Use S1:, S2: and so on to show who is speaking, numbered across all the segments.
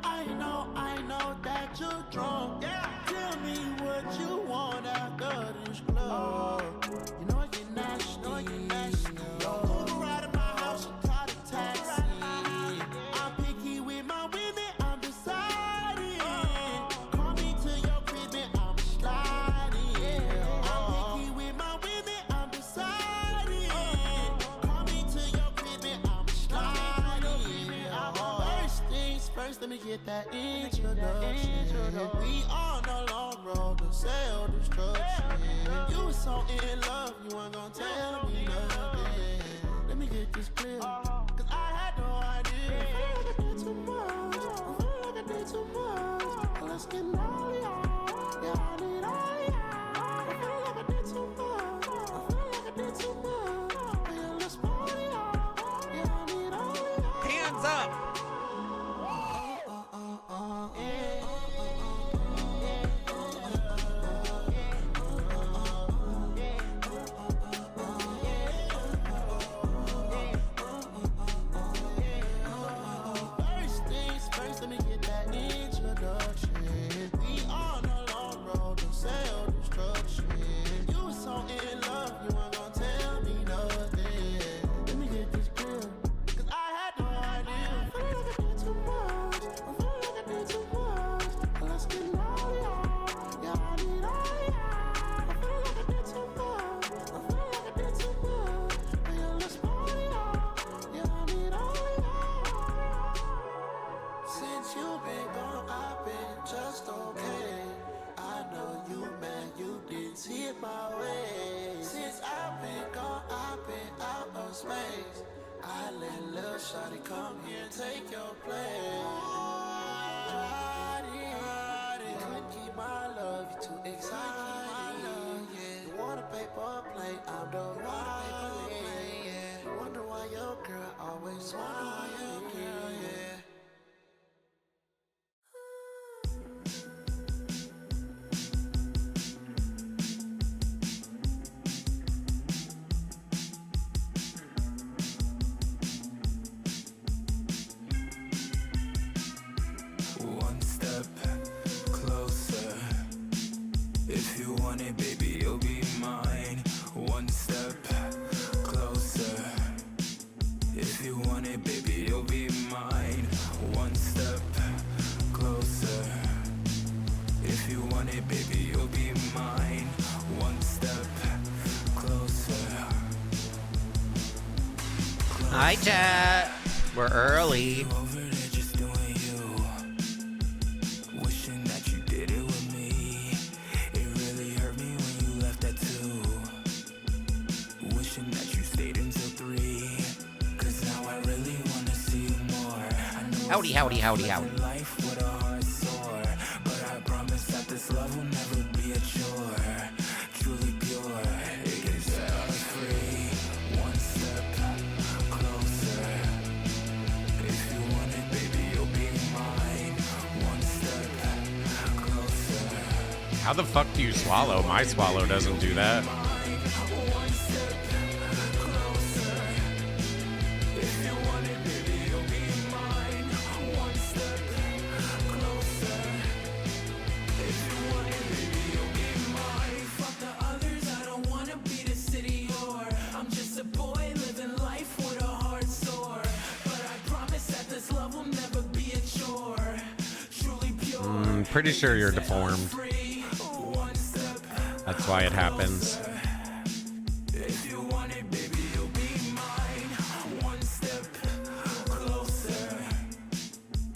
S1: I know that you're drunk. Yeah. Tell me what you want after this club. You know I get nasty. Don't move around in my house, you call a taxi. I'm picky with my women, I'm deciding. Call me to your crib and I'm sliding. I'm picky with my women, I'm deciding. Call me to your crib and I'm sliding. First things first, let me get that introduction. We on a long road to self-destruction. You was so in love, you weren't gonna tell me nothing. Let me get this clear, cause I had no idea. I feel like I did too much, I feel like I did too much. Let's get gnarly, yeah, I need all y'all. I feel like I did too much, I feel like I did too much. Yeah, let's party, yeah, I need all y'all.
S2: Hands up!
S1: Shawty, come here and take your place. Couldn't keep my love, you too excited. You want a paper plate, I'm the right. You wonder why your girl always smiling.
S2: Hi, chat. We're early.
S3: Wishing that you did it with me. It really hurt me when you left at 2. Wishing that you stayed until 3. Cause now I really wanna see you more.
S2: Howdy, howdy, howdy, howdy.
S3: Life with a heart sore. But I promise that this love will never be a chore. Truly pure. It gets free. One step closer. If you want it, baby, you'll be mine. One step closer.
S2: How the fuck do you swallow? My swallow doesn't do that.
S3: One step closer. If you want it, baby, you'll be mine. One step closer. If you want it, baby, you'll be mine. Fuck the others, I don't wanna be the city or I'm just a boy living life with a heart sore. But I promise that this love will never be a chore. Truly pure.
S2: Pretty sure you're deformed.
S3: One step
S2: That's why it happens.
S3: if you want it, baby, you'll be mine. One step closer.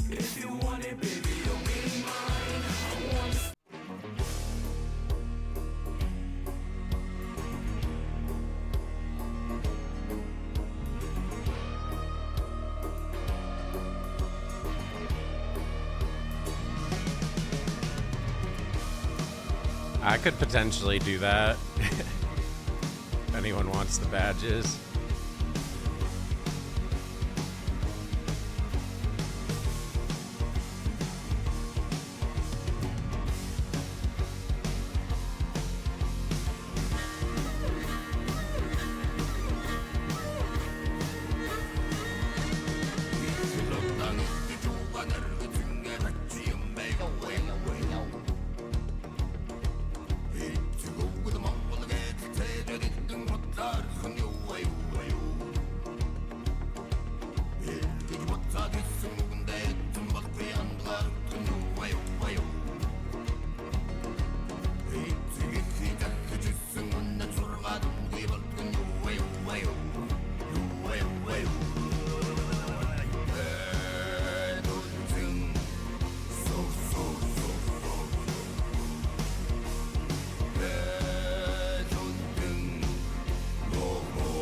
S3: If you want it, baby, you'll be mine. One step.
S2: I could potentially do that. If anyone wants the badges.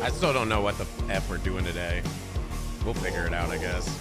S2: I still don't know what the F we're doing today. We'll figure it out, I guess.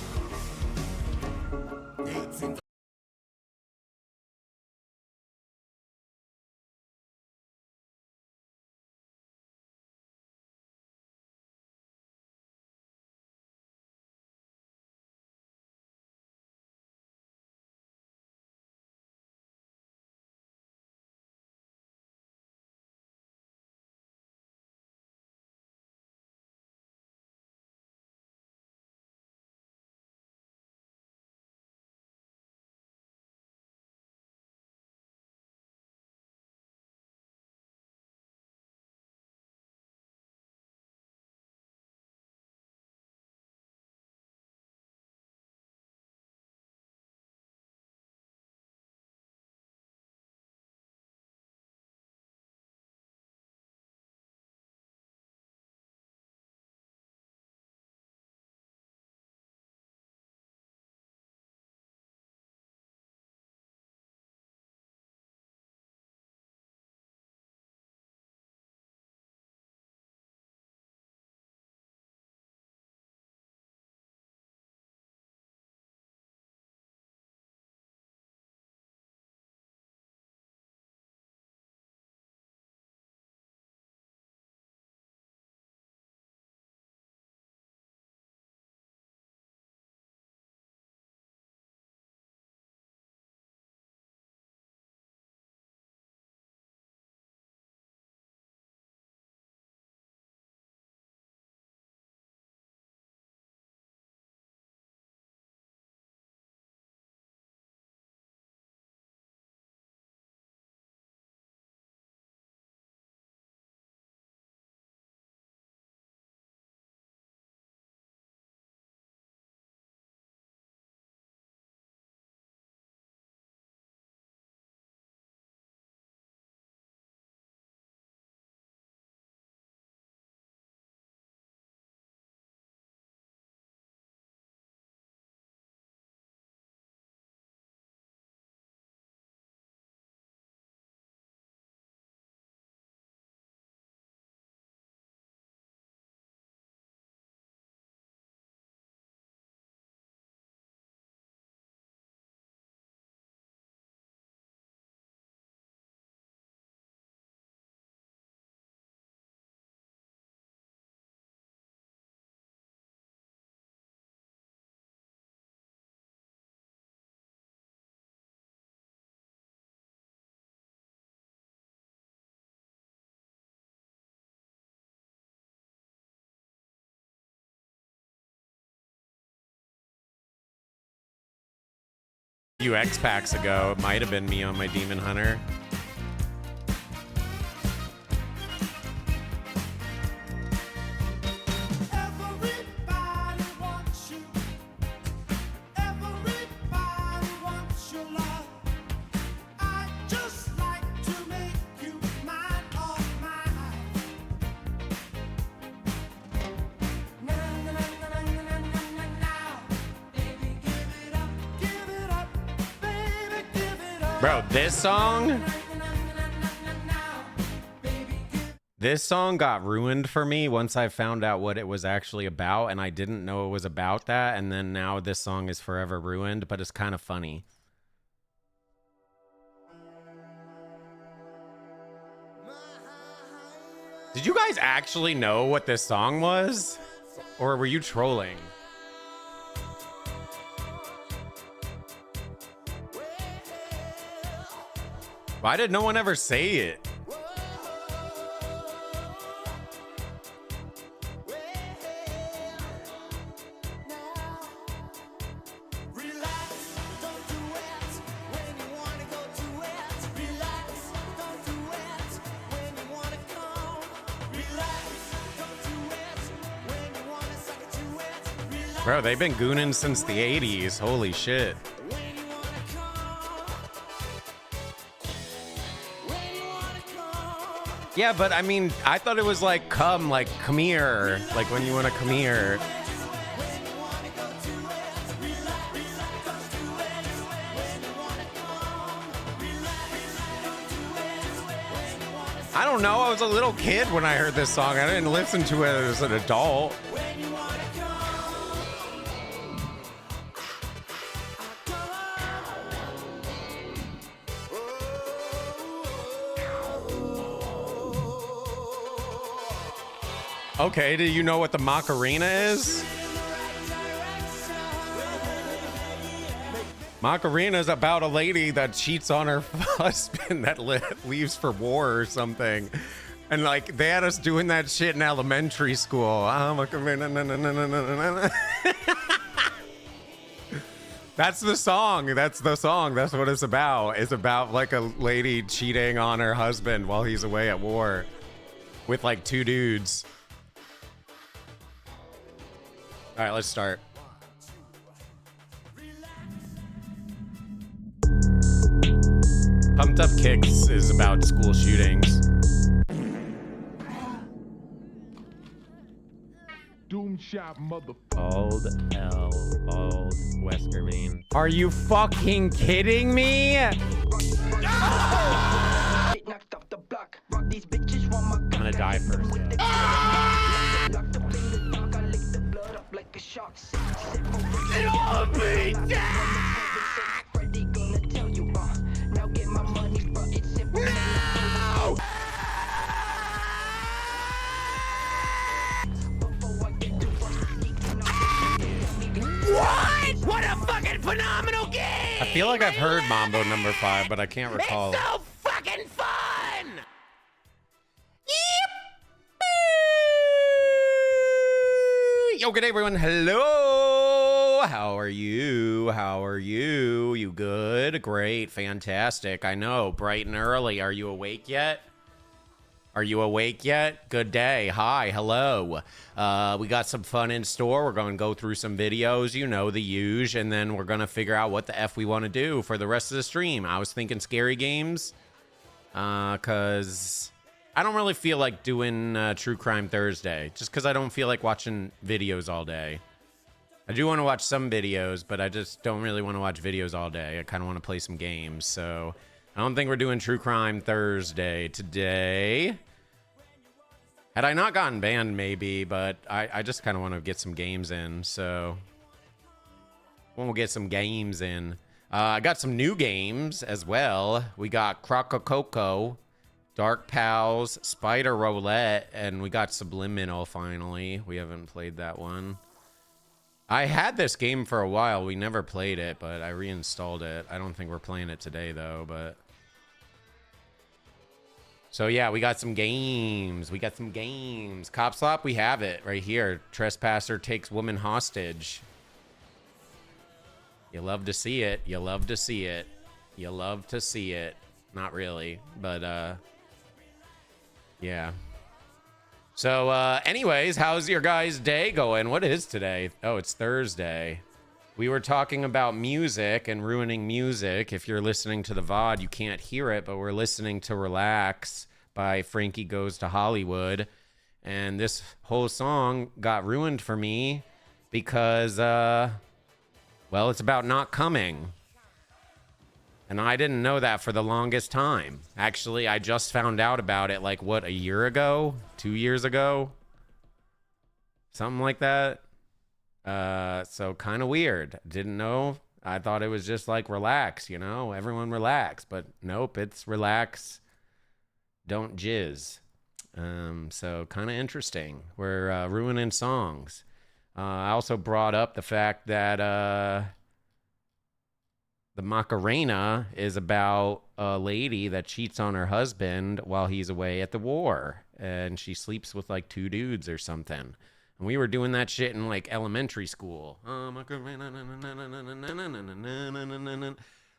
S2: few X packs ago, it might have been me on my Demon Hunter.
S1: Everybody wants you. Everybody wants your love. I just like to make you mine, all mine. Now, baby, give it up, baby, give it up.
S2: Bro, this song got ruined for me once I found out what it was actually about, and I didn't know it was about that, and then now this song is forever ruined, but it's kind of funny. Did you guys actually know what this song was? Or were you trolling? Why did no one ever say it? Bro, they've been gooning since the 80s. Holy shit. Yeah, but I mean, I thought it was like come here, like when you want to come here. I don't know. I was a little kid when I heard this song. I didn't listen to it as an adult.
S1: When you wanna
S2: Okay, do you know what the Macarena is? Macarena is about a lady that cheats on her husband that leaves for war or something. And like they had us doing that shit in elementary school. That's the song. That's the song. That's what it's about. It's about like a lady cheating on her husband while he's away at war with like two dudes. All right, let's start. Pumped Up Kicks is about school shootings.
S4: Doom shot motherfucker.
S2: Bald L. Bald Wesker Main. Are you fucking kidding me?
S5: I'm
S2: gonna die first.
S5: What a fucking phenomenal game!
S2: I feel like I've heard Mambo number 5, but I can't recall.
S5: It's so fucking fun!
S2: Yo, good day, everyone. Hello. How are you? How are you? You good? Great. Fantastic. I know. Bright and early. Are you awake yet? Are you awake yet? Good day. Hi. Hello. We got some fun in store. We're going to go through some videos, you know, the huge, and then we're going to figure out what the F we want to do for the rest of the stream. I was thinking scary games because I don't really feel like doing True Crime Thursday just because I don't feel like watching videos all day. I do want to watch some videos, but I just don't really want to watch videos all day. I kind of want to play some games, so I don't think we're doing True Crime Thursday today. Had I not gotten banned, maybe, but I just kind of want to get some games in, so we'll get some games in. I got some new games as well. We got Crocococo, Dark Pals, Spider Roulette, and we got Subliminal finally. We haven't played that one. I had this game for a while. We never played it, but I reinstalled it. I don't think we're playing it today, though, but... So, yeah, we got some games. We got some games. Cop Slop, we have it right here. Trespasser takes woman hostage. You love to see it. You love to see it. You love to see it. Not really, but, yeah. So, anyways, how's your guys' day going? What is today? Oh, it's Thursday. We were talking about music and ruining music. If you're listening to the VOD, you can't hear it, but we're listening to Relax by Frankie Goes to Hollywood. And this whole song got ruined for me because, well, it's about not coming. And I didn't know that for the longest time. Actually, I just found out about it like, what, a year ago? 2 years ago? Something like that. So kind of weird. Didn't know. I thought it was just like relax, you know, everyone relax, but nope, it's relax. Don't jizz. So kind of interesting. We're ruining songs. I also brought up the fact that the Macarena is about a lady that cheats on her husband while he's away at the war, and she sleeps with like two dudes or something. And we were doing that shit in like elementary school.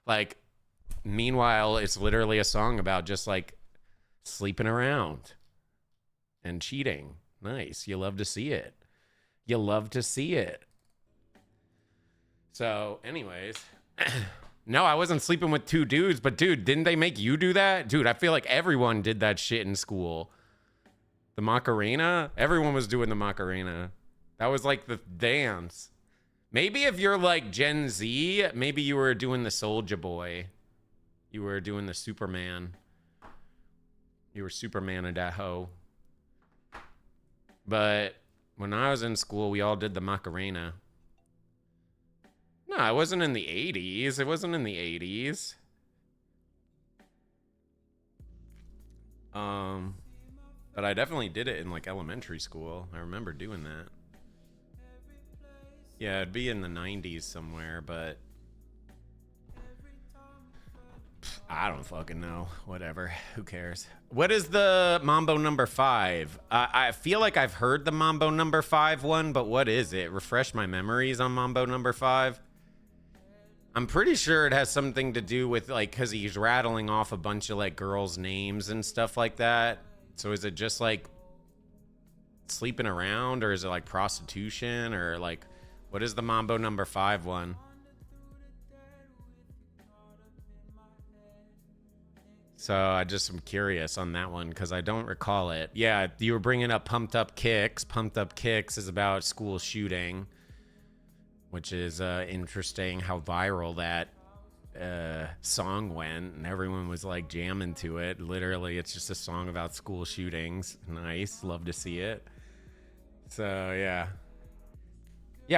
S2: Like, meanwhile, it's literally a song about just like sleeping around and cheating. Nice. You love to see it. You love to see it. So, anyways, no, I wasn't sleeping with two dudes, but dude, didn't they make you do that? Dude, I feel like everyone did that shit in school. The Macarena? Everyone was doing the Macarena. That was like the dance. Maybe if you're like Gen Z, maybe you were doing the Soulja Boy. You were doing the Superman. You were Superman in that hoe. But when I was in school, we all did the Macarena. No, it wasn't in the 80s. It wasn't in the 80s. But I definitely did it in like elementary school. I remember doing that. Yeah, it'd be in the 90s somewhere, but I don't fucking know. Whatever. Who cares? What is the Mambo number 5? I feel like I've heard the Mambo number 5 one, but what is it? Refresh my memories on Mambo number 5. I'm pretty sure it has something to do with like, cause he's rattling off a bunch of like girls' names and stuff like that. So is it just like sleeping around, or is it like prostitution, or like, what is the Mambo number 5 one? So I just am curious on that one because I don't recall it. Yeah, you were bringing up Pumped Up Kicks. Pumped Up Kicks is about school shooting, which is interesting how viral that song went, and everyone was like jamming to it. Literally, it's just a song about school shootings. Nice, love to see it. So yeah.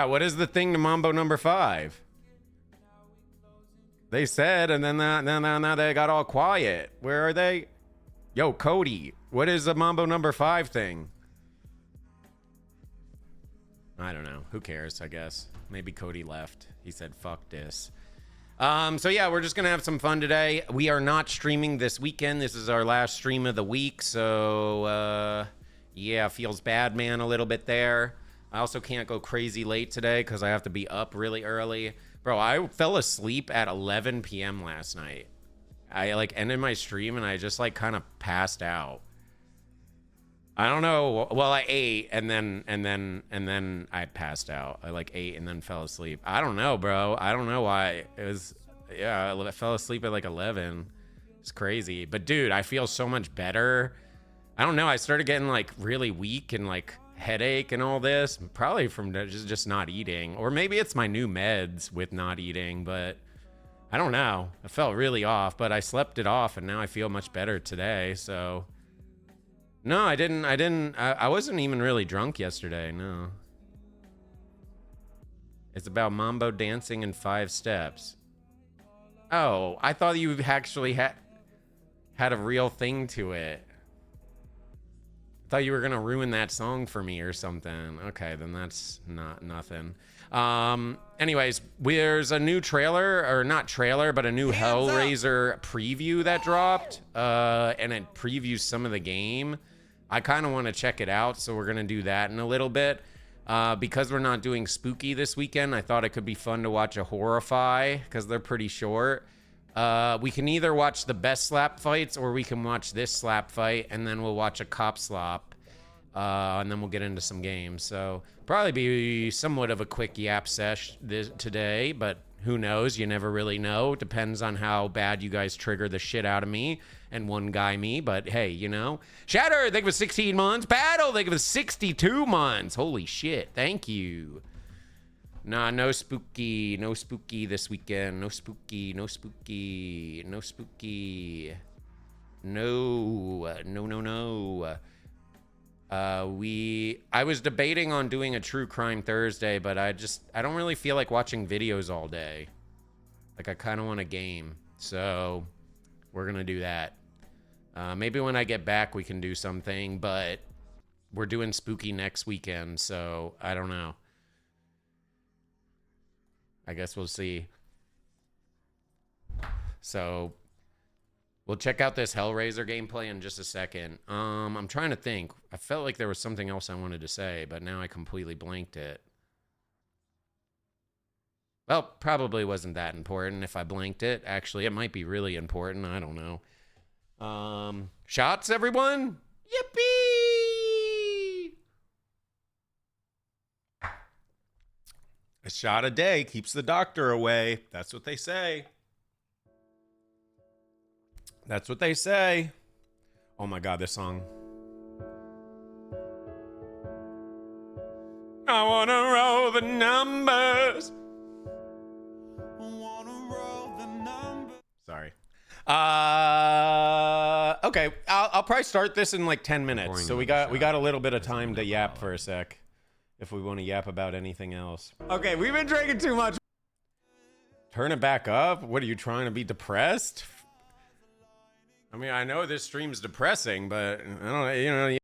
S2: What is the thing to Mambo number 5? They said, and then now they got all quiet. Where are they? Yo, Cody, what is the Mambo number 5 thing? I don't know. Who cares, I guess. Maybe Cody left. He said, fuck this. So yeah, we're just going to have some fun today. We are not streaming this weekend. This is our last stream of the week. So, yeah, feels bad, man, a little bit there. I also can't go crazy late today because I have to be up really early. Bro, I fell asleep at 11 p.m. last night. I like ended my stream and I just like kind of passed out. I don't know. Well, I ate and then I passed out. I like ate and then fell asleep. I don't know, bro. I don't know why. It was, yeah, I fell asleep at like 11. It's crazy. But dude, I feel so much better. I don't know. I started getting like really weak and like headache and all this, probably from just not eating, or maybe it's my new meds with not eating, but I don't know. I felt really off, but I slept it off and now I feel much better today. So no, I wasn't even really drunk yesterday. No, it's about Mambo dancing in 5 steps. Oh, I thought you actually had a real thing to it. Thought you were gonna ruin that song for me or something. Okay, then that's nothing. Anyways, there's a new trailer, or not trailer, but a new Hellraiser preview that dropped, and it previews some of the game. I kind of want to check it out, so we're gonna do that in a little bit. Because we're not doing spooky this weekend, I thought it could be fun to watch a Horrify because they're pretty short. We can either watch the best slap fights or we can watch this slap fight, and then we'll watch a cop slap, and then we'll get into some games. So probably be somewhat of a quick yap sesh today, but who knows? You never really know. Depends on how bad you guys trigger the shit out of me and one guy me. But hey, you know. Shatter, think of 16 months. Battle, think of 62 months. Holy shit. Thank you. Nah, no spooky this weekend. No spooky. No. I was debating on doing a true crime Thursday, but I don't really feel like watching videos all day. Like I kind of want a game. So we're going to do that. Maybe when I get back, we can do something, but we're doing spooky next weekend. So I don't know. I guess we'll see. So we'll check out this Hellraiser gameplay in just a second. I'm trying to think. I felt like there was something else I wanted to say, but now I completely blanked it. Well, probably wasn't that important if I blanked it. Actually, it might be really important. I don't know. Shots, everyone? Yippee! A shot a day keeps the doctor away. That's what they say. That's what they say. Oh my God, this song. I wanna roll the numbers. Sorry. Okay, I'll probably start this in like 10 minutes. So we got a little bit of time to yap for a sec, if we want to yap about anything else. Okay, we've been drinking too much. Turn it back up. What are you trying to be depressed? I mean, I know this stream's depressing, but I don't, you know.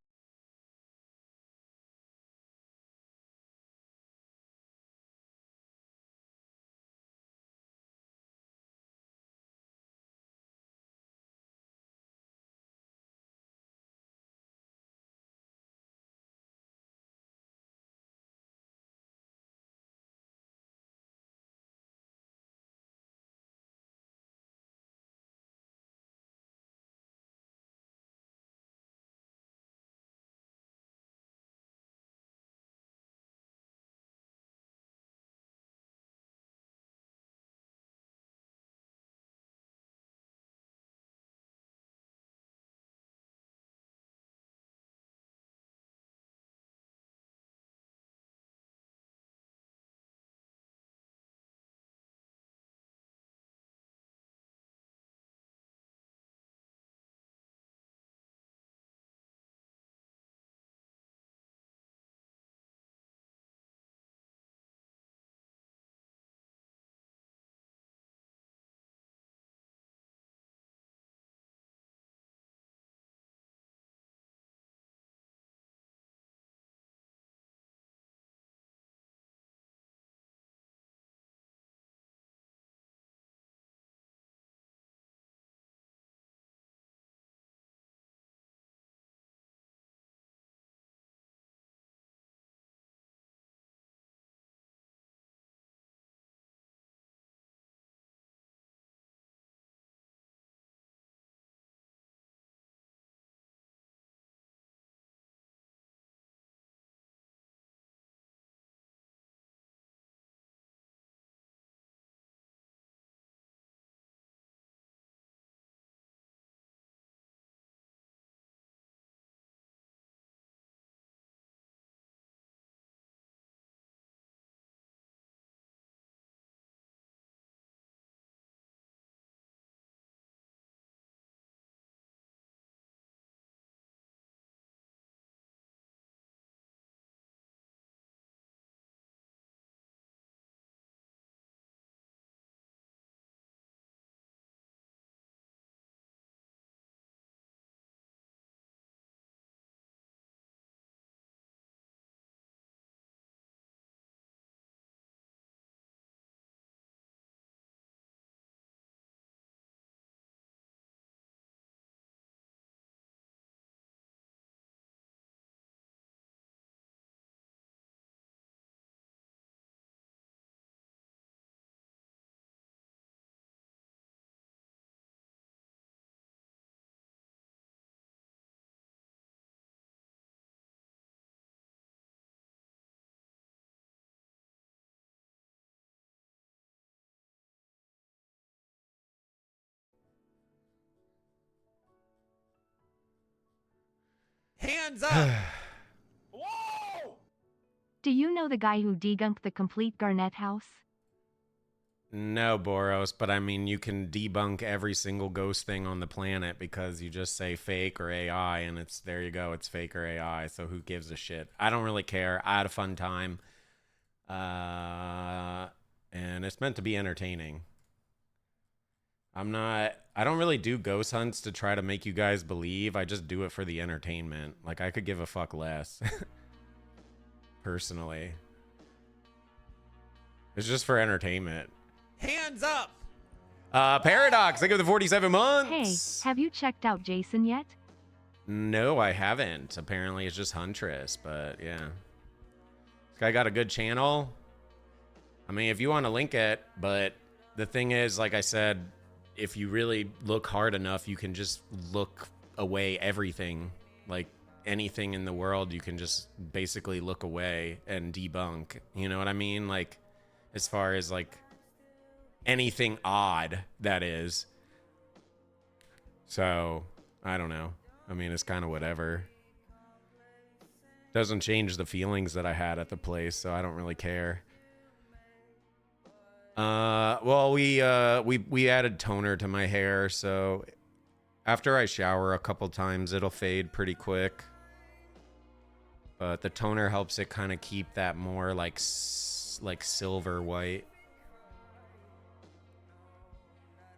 S5: Hands up!
S6: Do you know the guy who debunked the complete Garnett house?
S2: No, Boros, but I mean, you can debunk every single ghost thing on the planet because you just say fake or AI, and it's there you go, it's fake or AI. So who gives a shit? I don't really care. I had a fun time, and it's meant to be entertaining. I don't really do ghost hunts to try to make you guys believe. I just do it for the entertainment. Like, I could give a fuck less. Personally. It's just for entertainment.
S5: Hands up!
S2: Paradox, think of the 47 months.
S6: Hey, have you checked out Jason yet?
S2: No, I haven't. Apparently it's just Huntress, but yeah. This guy got a good channel. I mean, if you want to link it, but the thing is, like I said, if you really look hard enough, you can just look away everything. Like anything in the world, you can just basically look away and debunk. You know what I mean? Like, as far as like anything odd, that is. So, I don't know. I mean, it's kind of whatever. Doesn't change the feelings that I had at the place, so I don't really care. Well, we added toner to my hair, so After I shower a couple times, it'll fade pretty quick. But the toner helps it kind of keep that more like silver white.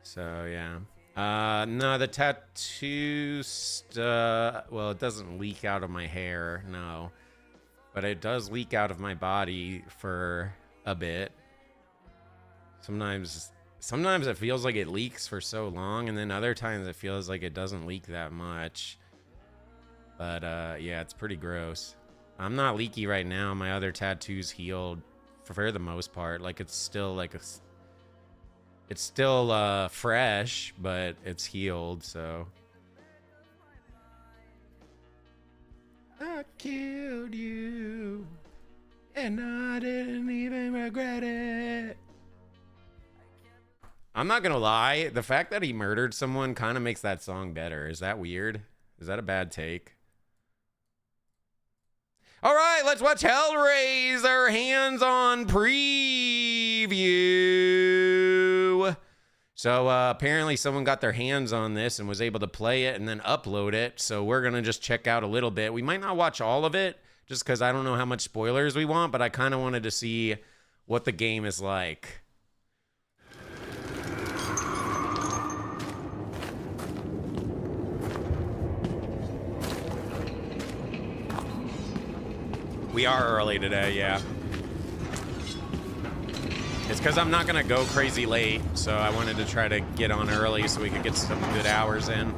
S2: So yeah. No, the tattoo well, it doesn't leak out of my hair, no. But it does leak out of my body for a bit. Sometimes it feels like it leaks for so long, and then other times it feels like it doesn't leak that much. But yeah, it's pretty gross. I'm not leaky right now. My other tattoo's healed for the most part. Like, it's still like it's still fresh, but it's healed, so. I killed you, and I didn't even regret it. I'm not gonna lie, the fact that he murdered someone kind of makes that song better. Is that weird? Is that a bad take? All right, let's watch Hellraiser hands-on preview. So apparently someone got their hands on this and was able to play it and then upload it. So we're going to just check out a little bit. We might not watch all of it just because I don't know how much spoilers we want, but I kind of wanted to see what the game is like. We are early today, yeah. It's because I'm not going to go crazy late, so I wanted to try to get on early so we could get some good hours in.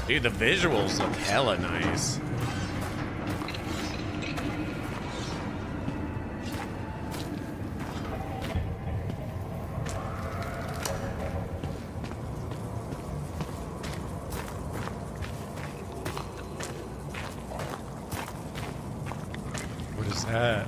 S2: Dude, the visuals look hella nice. What is that?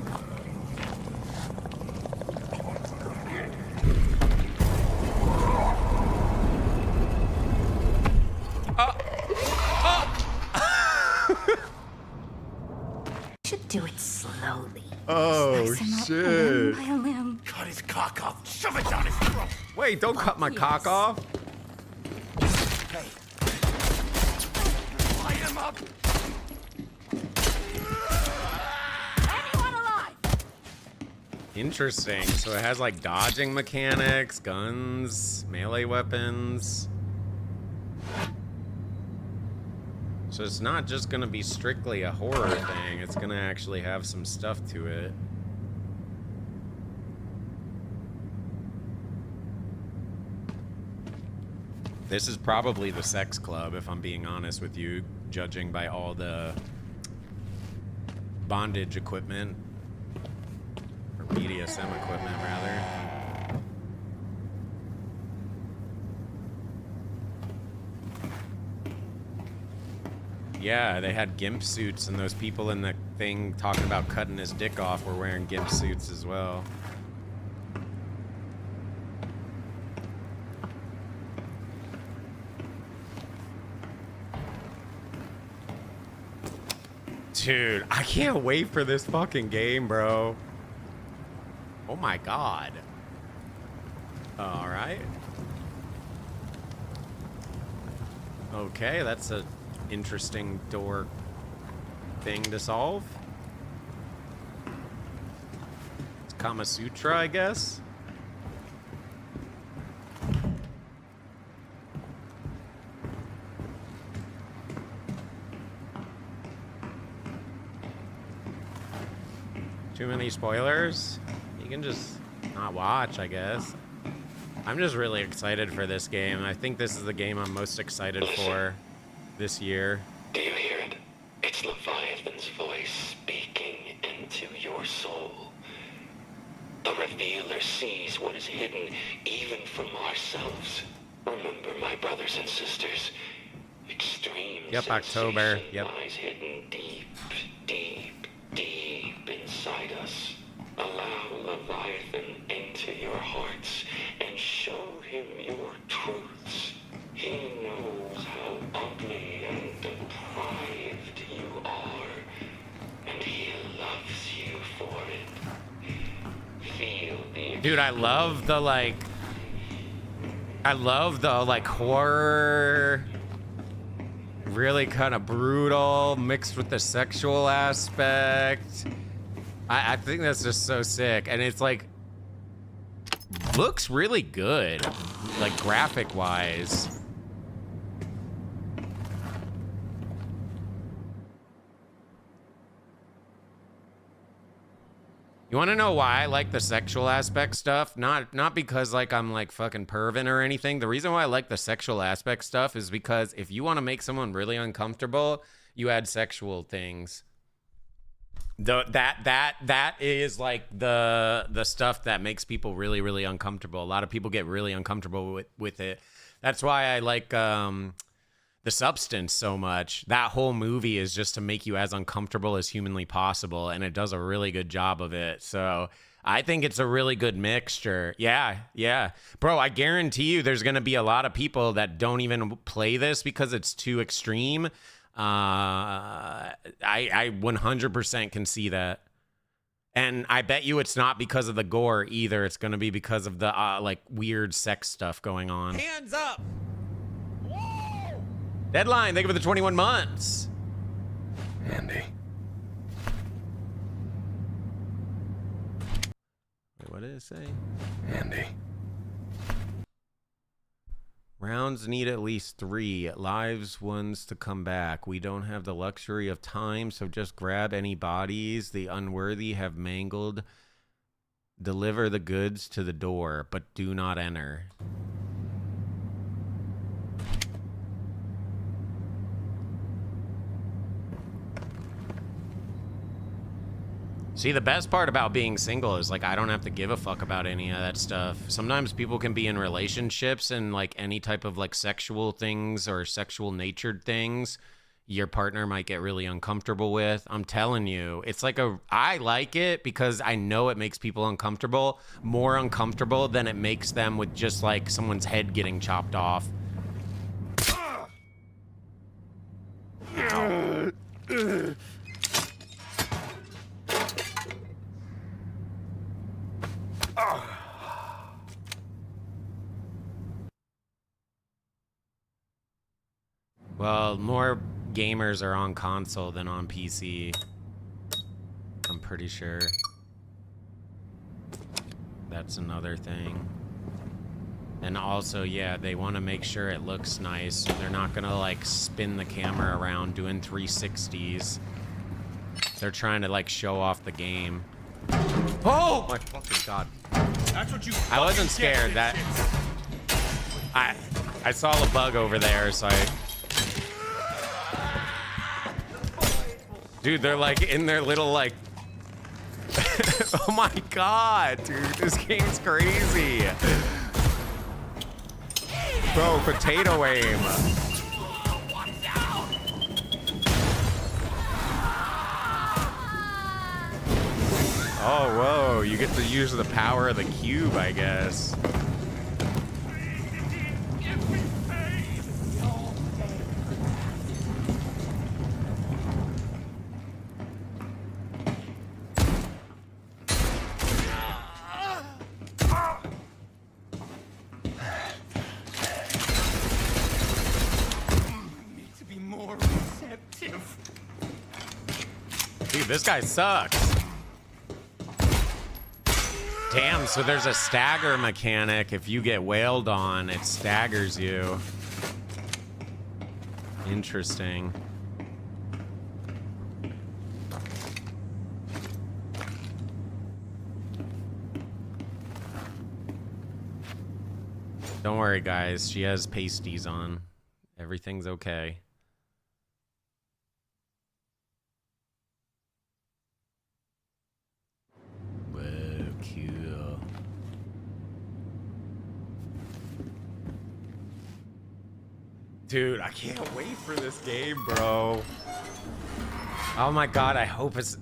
S7: Should do it slowly.
S2: Oh,
S7: Slice him up
S2: shit.
S7: limb by limb.
S3: Cut his cock off. Shove it down his throat.
S2: Wait, don't cut my cock off.
S3: Hey. Light him up.
S7: Anyone alive?
S2: Interesting. So it has like dodging mechanics, guns, melee weapons. So it's not just gonna be strictly a horror thing, it's gonna actually have some stuff to it. This is probably the sex club, if I'm being honest with you, judging by all the bondage equipment. Or BDSM equipment, rather. Yeah, they had gimp suits, and those people in the thing talking about cutting his dick off were wearing gimp suits as well. Dude, I can't wait for this fucking game, bro. Oh my god. All right. Okay, that's a interesting door thing to solve. It's Kama Sutra, I guess. Too many spoilers? You can just not watch, I guess. I'm just really excited for this game. I think this is the game I'm most excited for this year.
S8: Do you hear it? It's Leviathan's voice speaking into your soul. The Revealer sees what is hidden even from ourselves. Remember, my brothers and sisters, extreme
S2: October.
S8: sensation
S2: Yep.
S8: lies hidden deep, deep, deep inside us. Allow Leviathan into your hearts and show him your truths. He knows how ugly and deprived you are, and he loves you
S2: Dude, I love the horror, really kind of brutal mixed with the sexual aspect. I think that's just so sick. And it's like, looks really good, like graphic wise. You want to know why I like the sexual aspect stuff? Not because like I'm like fucking pervin or anything. The reason why I like the sexual aspect stuff is because if you want to make someone really uncomfortable, you add sexual things. That is like the stuff that makes people really, really uncomfortable. A lot of people get really uncomfortable with it. That's why I like The Substance so much. That whole movie is just to make you as uncomfortable as humanly possible, and it does a really good job of it. So I think it's a really good mixture. Yeah. Bro, I guarantee you there's going to be a lot of people that don't even play this because it's too extreme. I 100% can see that. And I bet you it's not because of the gore either. It's going to be because of the like weird sex stuff going on.
S5: Hands up!
S2: Deadline, thank you for the 21 months.
S3: Andy.
S2: Wait, what did it say?
S3: Andy.
S2: Rounds need at least 3 lives ones to come back. We don't have the luxury of time, so just grab any bodies the unworthy have mangled. Deliver the goods to the door, but do not enter. See, the best part about being single is, like, I don't have to give a fuck about any of that stuff. Sometimes people can be in relationships and, like, any type of, like, sexual things or sexual natured things your partner might get really uncomfortable with. I'm telling you, it's like I like it because I know it makes people uncomfortable, more uncomfortable than it makes them with just, like, someone's head getting chopped off. Ow. Well, more gamers are on console than on PC. I'm pretty sure. That's another thing. And also, yeah, they want to make sure it looks nice. They're not gonna like spin the camera around doing 360s. They're trying to like show off the game. Oh my fucking god!
S5: That's what you.
S2: I wasn't scared. That I saw the bug over there, so I. Dude, they're like in their little like. Oh my god, dude, this game's crazy. Bro, potato aim. Oh, whoa, you get to use the power of the cube, I guess. Dude, this guy sucks. Damn, so there's a stagger mechanic. If you get wailed on, it staggers you. Interesting. Don't worry, guys. She has pasties on. Everything's okay. Dude, I can't wait for this game, bro. Oh my god, I hope it's...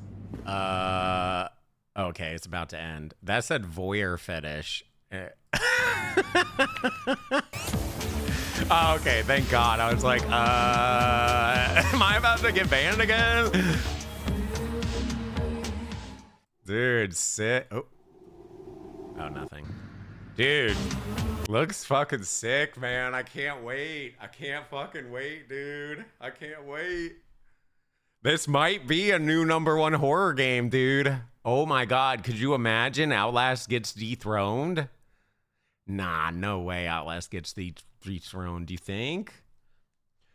S2: Okay, it's about to end. That said voyeur fetish. Oh, okay, thank god. I was like, am I about to get banned again? Dude, sit. Oh. Oh, nothing. Dude, looks fucking sick, man. I can't wait. I can't fucking wait, dude. I can't wait. This might be a new #1 horror game, dude. Oh my god, could you imagine Outlast gets dethroned? Nah, no way Outlast gets dethroned, do you think?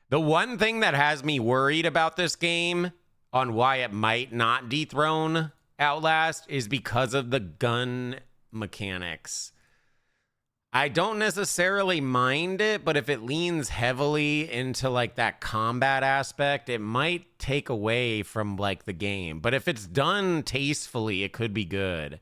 S2: The one thing that has me worried about this game on why it might not dethrone Outlast is because of the gun mechanics. I don't necessarily mind it, but if it leans heavily into like that combat aspect, it might take away from like the game. But if it's done tastefully, it could be good.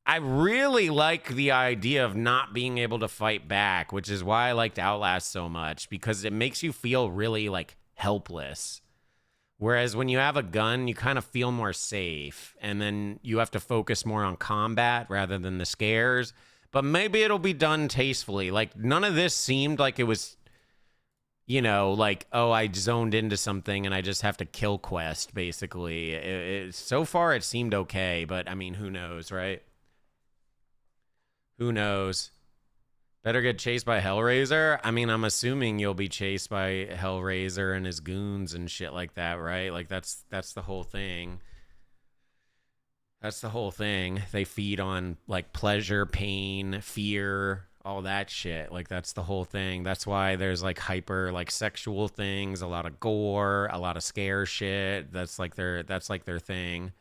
S2: I really like the idea of not being able to fight back, which is why I liked Outlast so much, because it makes you feel really like helpless. Whereas when you have a gun, you kind of feel more safe, and then you have to focus more on combat rather than the scares. But maybe it'll be done tastefully. Like, none of this seemed like it was, you know, like, oh, I zoned into something and I just have to kill quest, basically. So far, it seemed okay, but, I mean, who knows, right? Who knows? Better get chased by Hellraiser? I mean, I'm assuming you'll be chased by Hellraiser and his goons and shit like that, right? Like, that's the whole thing. That's the whole thing. They feed on like pleasure, pain, fear, all that shit. Like that's the whole thing. That's why there's like hyper like sexual things, a lot of gore, a lot of scare shit. That's like their thing.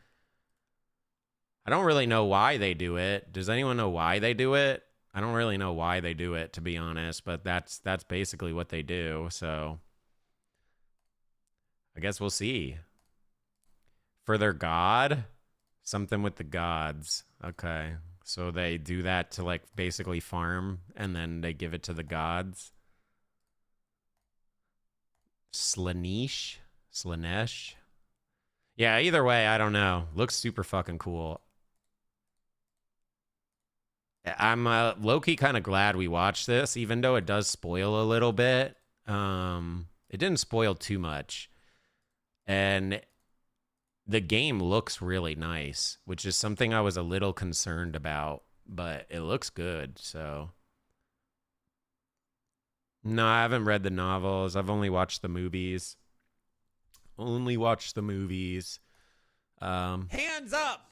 S2: I don't really know why they do it. Does anyone know why they do it? I don't really know why they do it, to be honest, but that's basically what they do. So I guess we'll see. For their god? Something with the gods. Okay. So they do that to like basically farm and then they give it to the gods. Slanesh? Slanesh? Yeah, either way, I don't know. Looks super fucking cool. I'm low-key kind of glad we watched this, even though it does spoil a little bit. It didn't spoil too much. And the game looks really nice, which is something I was a little concerned about, but it looks good, so. No, I haven't read the novels. I've only watched the movies. Only watched the movies.
S5: Hands up!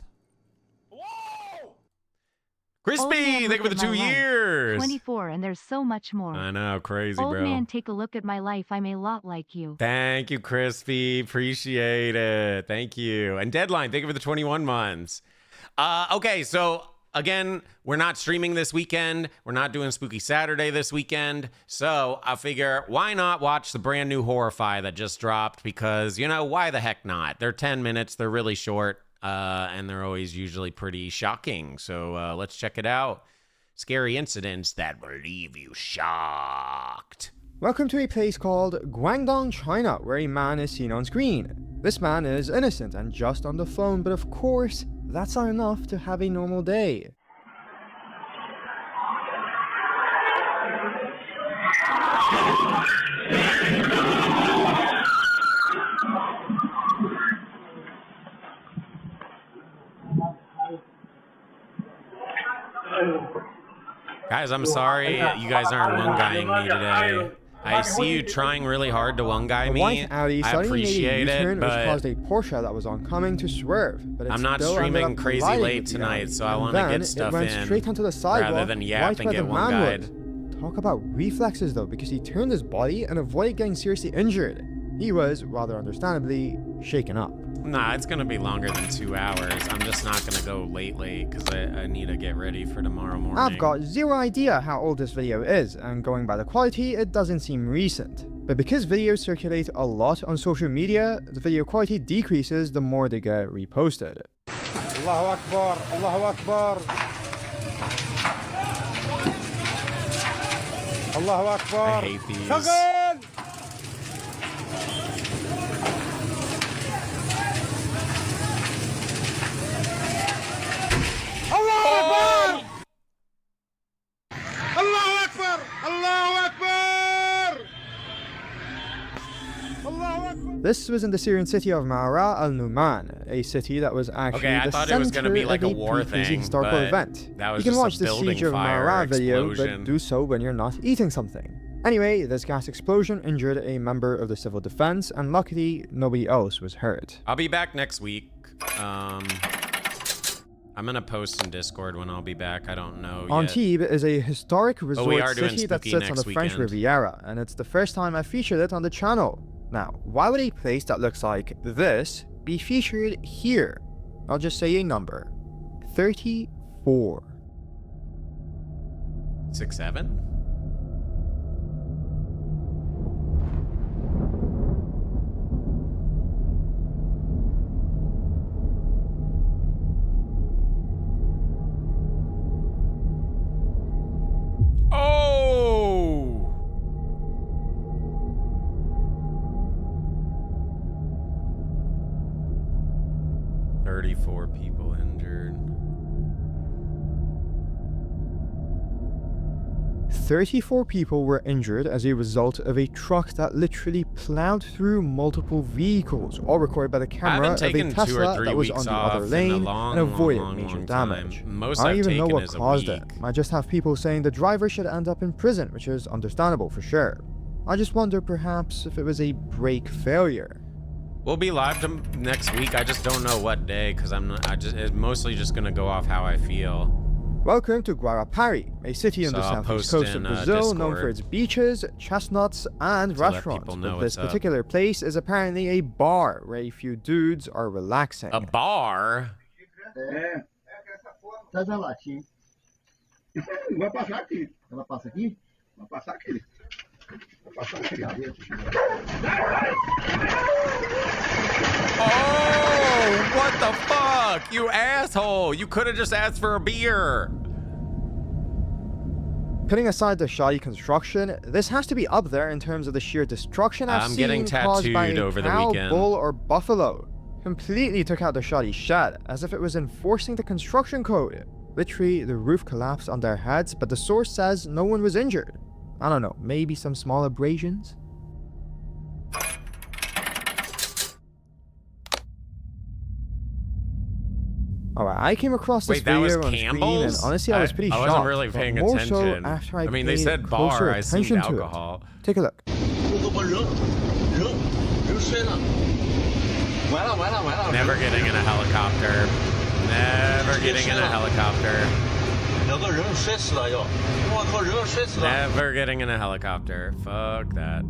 S2: Crispy, thank you for the 2 years.
S6: 24, and there's so much more.
S2: I know, crazy,
S6: Old
S2: bro.
S6: man, take a look at my life. I'm a lot like you.
S2: Thank you, Crispy. Appreciate it. Thank you. And Deadline, thank you for the 21 months. Okay, so again, we're not streaming this weekend. We're not doing Spooky Saturday this weekend. So I figure, why not watch the brand new Horrify that just dropped? Because, you know, why the heck not? They're 10 minutes. They're really short. And they're always usually pretty shocking. So let's check it out. Scary incidents that will leave you shocked.
S9: Welcome to a place called Guangdong, China, where a man is seen on screen. This man is innocent and just on the phone, but of course, that's not enough to have a normal day.
S2: Guys, I'm sorry you guys aren't one-guying me today. I see you trying really hard to one-guy me.
S9: White Audi
S2: I
S9: suddenly
S2: appreciate
S9: made a U-turn,
S2: it,
S9: which
S2: but
S9: caused a Porsche that was oncoming to swerve. But it
S2: I'm not
S9: still ended
S2: streaming
S9: up
S2: crazy
S9: colliding
S2: late
S9: with the
S2: tonight,
S9: Audi.
S2: so I
S9: And
S2: want to
S9: then
S2: get stuff
S9: it went
S2: in
S9: straight onto the sidewalk,
S2: rather than
S9: right
S2: yap and
S9: where
S2: get
S9: the man
S2: one-guyed.
S9: was. Talk about reflexes though, because he turned his body and avoided getting seriously injured. He was, rather understandably, shaken up.
S2: Nah, it's going to be longer than 2 hours. I'm just not going to go late because I need to get ready for tomorrow morning.
S9: I've got zero idea how old this video is, and going by the quality, it doesn't seem recent. But because videos circulate a lot on social media, the video quality decreases the more they get reposted. Allahu Akbar, Allahu Akbar. Allahu Akbar.
S2: I hate these.
S9: Allahu Akbar! Allahu Akbar! Allahu Akbar! Allahu Akbar! This was in the Syrian city of Ma'ara al-Numan, a city that was actually
S2: Okay, I
S9: the
S2: thought
S9: center
S2: it was gonna be like
S9: of
S2: a war
S9: crazy
S2: thing,
S9: historical
S2: but
S9: event.
S2: that was
S9: You can
S2: just
S9: watch
S2: a
S9: the
S2: building
S9: Siege of
S2: fire
S9: Ma'ara video,
S2: explosion.
S9: but do so when you're not eating something. Anyway, this gas explosion injured a member of the civil defense, and luckily, nobody else was hurt.
S2: I'll be back next week. I'm gonna post in Discord when I'll be back. I don't know yet.
S9: Antibes is a historic resort
S2: are doing
S9: city that
S2: Spooky
S9: sits on the
S2: next
S9: French
S2: weekend.
S9: Riviera, and it's the first time I've featured it on the channel. Now, why would a place that looks like this be featured here? I'll just say a number. 34.
S2: 6, 7? Oh! 34 people injured.
S9: 34 people were injured as a result of a truck that literally plowed through multiple vehicles, all recorded by the camera of a
S2: taken 2 or
S9: Tesla
S2: 3
S9: that was
S2: weeks
S9: on the other
S2: off in a
S9: lane
S2: long,
S9: and avoided
S2: long,
S9: major
S2: long
S9: damage.
S2: time. Most
S9: I don't
S2: I've
S9: even know
S2: taken
S9: what
S2: is a
S9: caused it.
S2: week.
S9: I just have people saying the driver should end up in prison, which is understandable for sure. I just wonder perhaps if it was a brake failure.
S2: We'll be live next week. I just don't know what day because it's mostly just gonna go off how I feel.
S9: Welcome to Guarapari, a city on the
S2: I'll
S9: southeast
S2: post
S9: coast of
S2: in,
S9: Brazil known for
S2: Discord.
S9: its beaches, chestnuts, and
S2: To let
S9: restaurants.
S2: people know
S9: But this
S2: what's up.
S9: particular place is apparently a bar where a few dudes are relaxing.
S2: A bar?
S10: É. Traz a latinha. Vai passar aqui. Ela passa aqui? Vai passar aqui. Vai passar aqui.
S2: Oh, what the fuck? You asshole. You could have just asked for a beer.
S9: Putting aside the shoddy construction, this has to be up there in terms of the sheer destruction I've
S2: I'm
S9: seen
S2: getting
S9: caused by
S2: tattooed
S9: a
S2: over the
S9: cow,
S2: weekend.
S9: bull, or buffalo. Completely took out the shoddy shed, as if it was enforcing the construction code. Literally, the roof collapsed on their heads, but the source says no one was injured. I don't know, maybe some small abrasions? Alright, I came across this
S2: Wait, that was
S9: video on screen, and
S2: Campbell's?
S9: honestly, I was pretty
S2: I
S9: shocked.
S2: wasn't really
S9: but
S2: paying
S9: more
S2: attention.
S9: So after I
S2: mean, they
S9: paid
S2: said
S9: closer
S2: bar. I assumed
S9: attention to
S2: alcohol.
S9: it. Take a look.
S10: 完了完了完了。
S2: Never getting in a helicopter. Never getting in a helicopter.
S10: 有个人摔死了又，我靠，人摔死了。
S2: Never getting in a helicopter. Fuck that.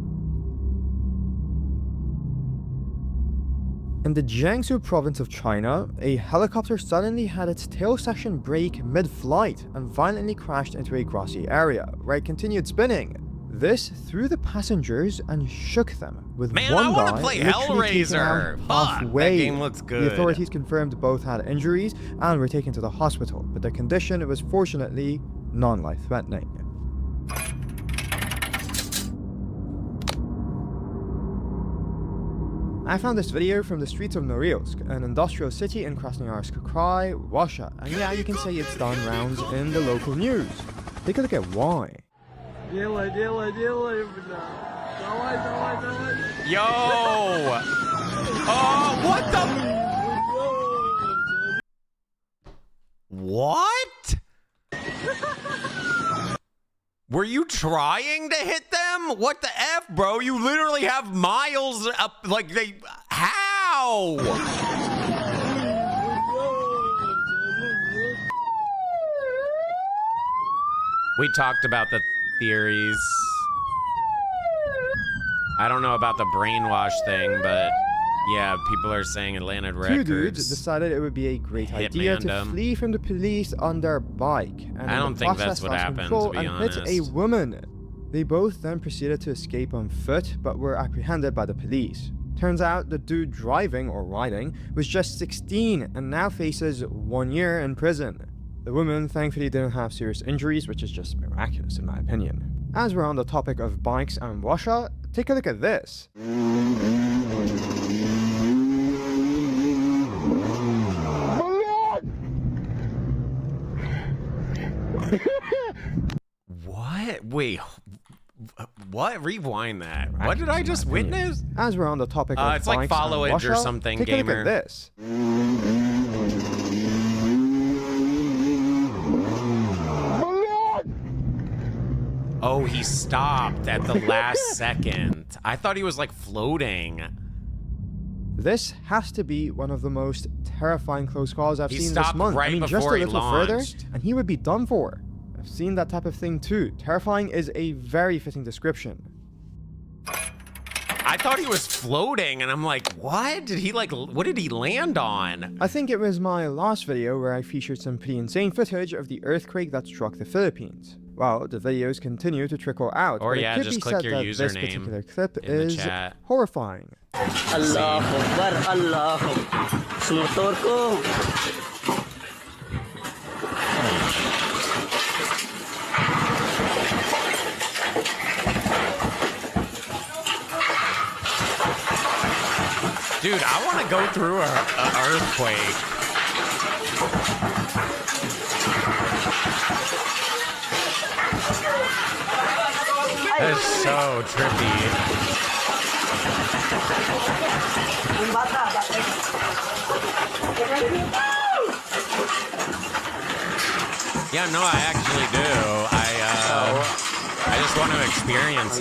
S9: In the Jiangsu province of China, a helicopter suddenly had its tail section break mid-flight and violently crashed into a grassy area, where it continued spinning. This threw the passengers and shook them, with
S2: Man,
S9: one
S2: I wanna
S9: guy
S2: play
S9: literally taken out
S2: Hellraiser. Fuck, that
S9: halfway.
S2: game looks good.
S9: The authorities confirmed both had injuries and were taken to the hospital, but their condition was fortunately non-life-threatening. I found this video from the streets of Norilsk, an industrial city in Krasnoyarsk Krai, Russia, and yeah, you can say it's done rounds in the local news. Take a look at why.
S3: Делай, делай, делай, бля. Давай, давай, давай.
S2: Yo! Oh, what the? What? Were you trying to hit them? What the F, bro? You literally have miles up, like they, how? We talked about the theories. I don't know about the brainwash thing, but yeah, people are saying Atlantic
S9: Two dudes
S2: Records.
S9: decided it would be a great idea to
S2: Hitmanned 'em.
S9: flee from the police on their bike, and
S2: I
S9: in
S2: don't
S9: the
S2: think that's
S9: process
S2: what
S9: lost
S2: happened,
S9: control
S2: to be
S9: and hit a
S2: honest.
S9: woman. They both then proceeded to escape on foot, but were apprehended by the police. Turns out the dude driving or riding was just 16 and now faces 1 year in prison. The woman thankfully didn't have serious injuries, which is just miraculous in my opinion. As we're on the topic of bikes and Russia, take a look at this.
S2: What? Wait, What? Rewind that. What did I just witness?
S9: As we're on the topic of
S2: It's like
S9: bikes and
S2: followage or
S9: Russia,
S2: something,
S9: take a look
S2: gamer.
S9: at this.
S2: Oh, he stopped at the last second. I thought he was like floating.
S9: This has to be one of the most terrifying close calls I've
S2: He
S9: seen this
S2: stopped
S9: month.
S2: right
S9: I mean, just
S2: before
S9: a
S2: he
S9: little further,
S2: launched.
S9: and he would be done for. I've seen that type of thing too. Terrifying is a very fitting description.
S2: I thought he was floating, and I'm like, what? Did he like, what did he land on?
S9: I think it was my last video where I featured some pretty insane footage of the earthquake that struck the Philippines. Well, the videos continue to trickle out,
S2: Or
S9: but
S2: yeah,
S9: it could
S2: just
S9: be
S2: click
S9: said
S2: your
S9: that this
S2: username
S9: particular clip
S2: in the
S9: is
S2: chat.
S9: horrifying.
S11: Allah Akbar, Allah. Sumotor ko.
S2: Dude, I want to go through a earthquake. That is so trippy. Yeah, no, I actually do. I just want to experience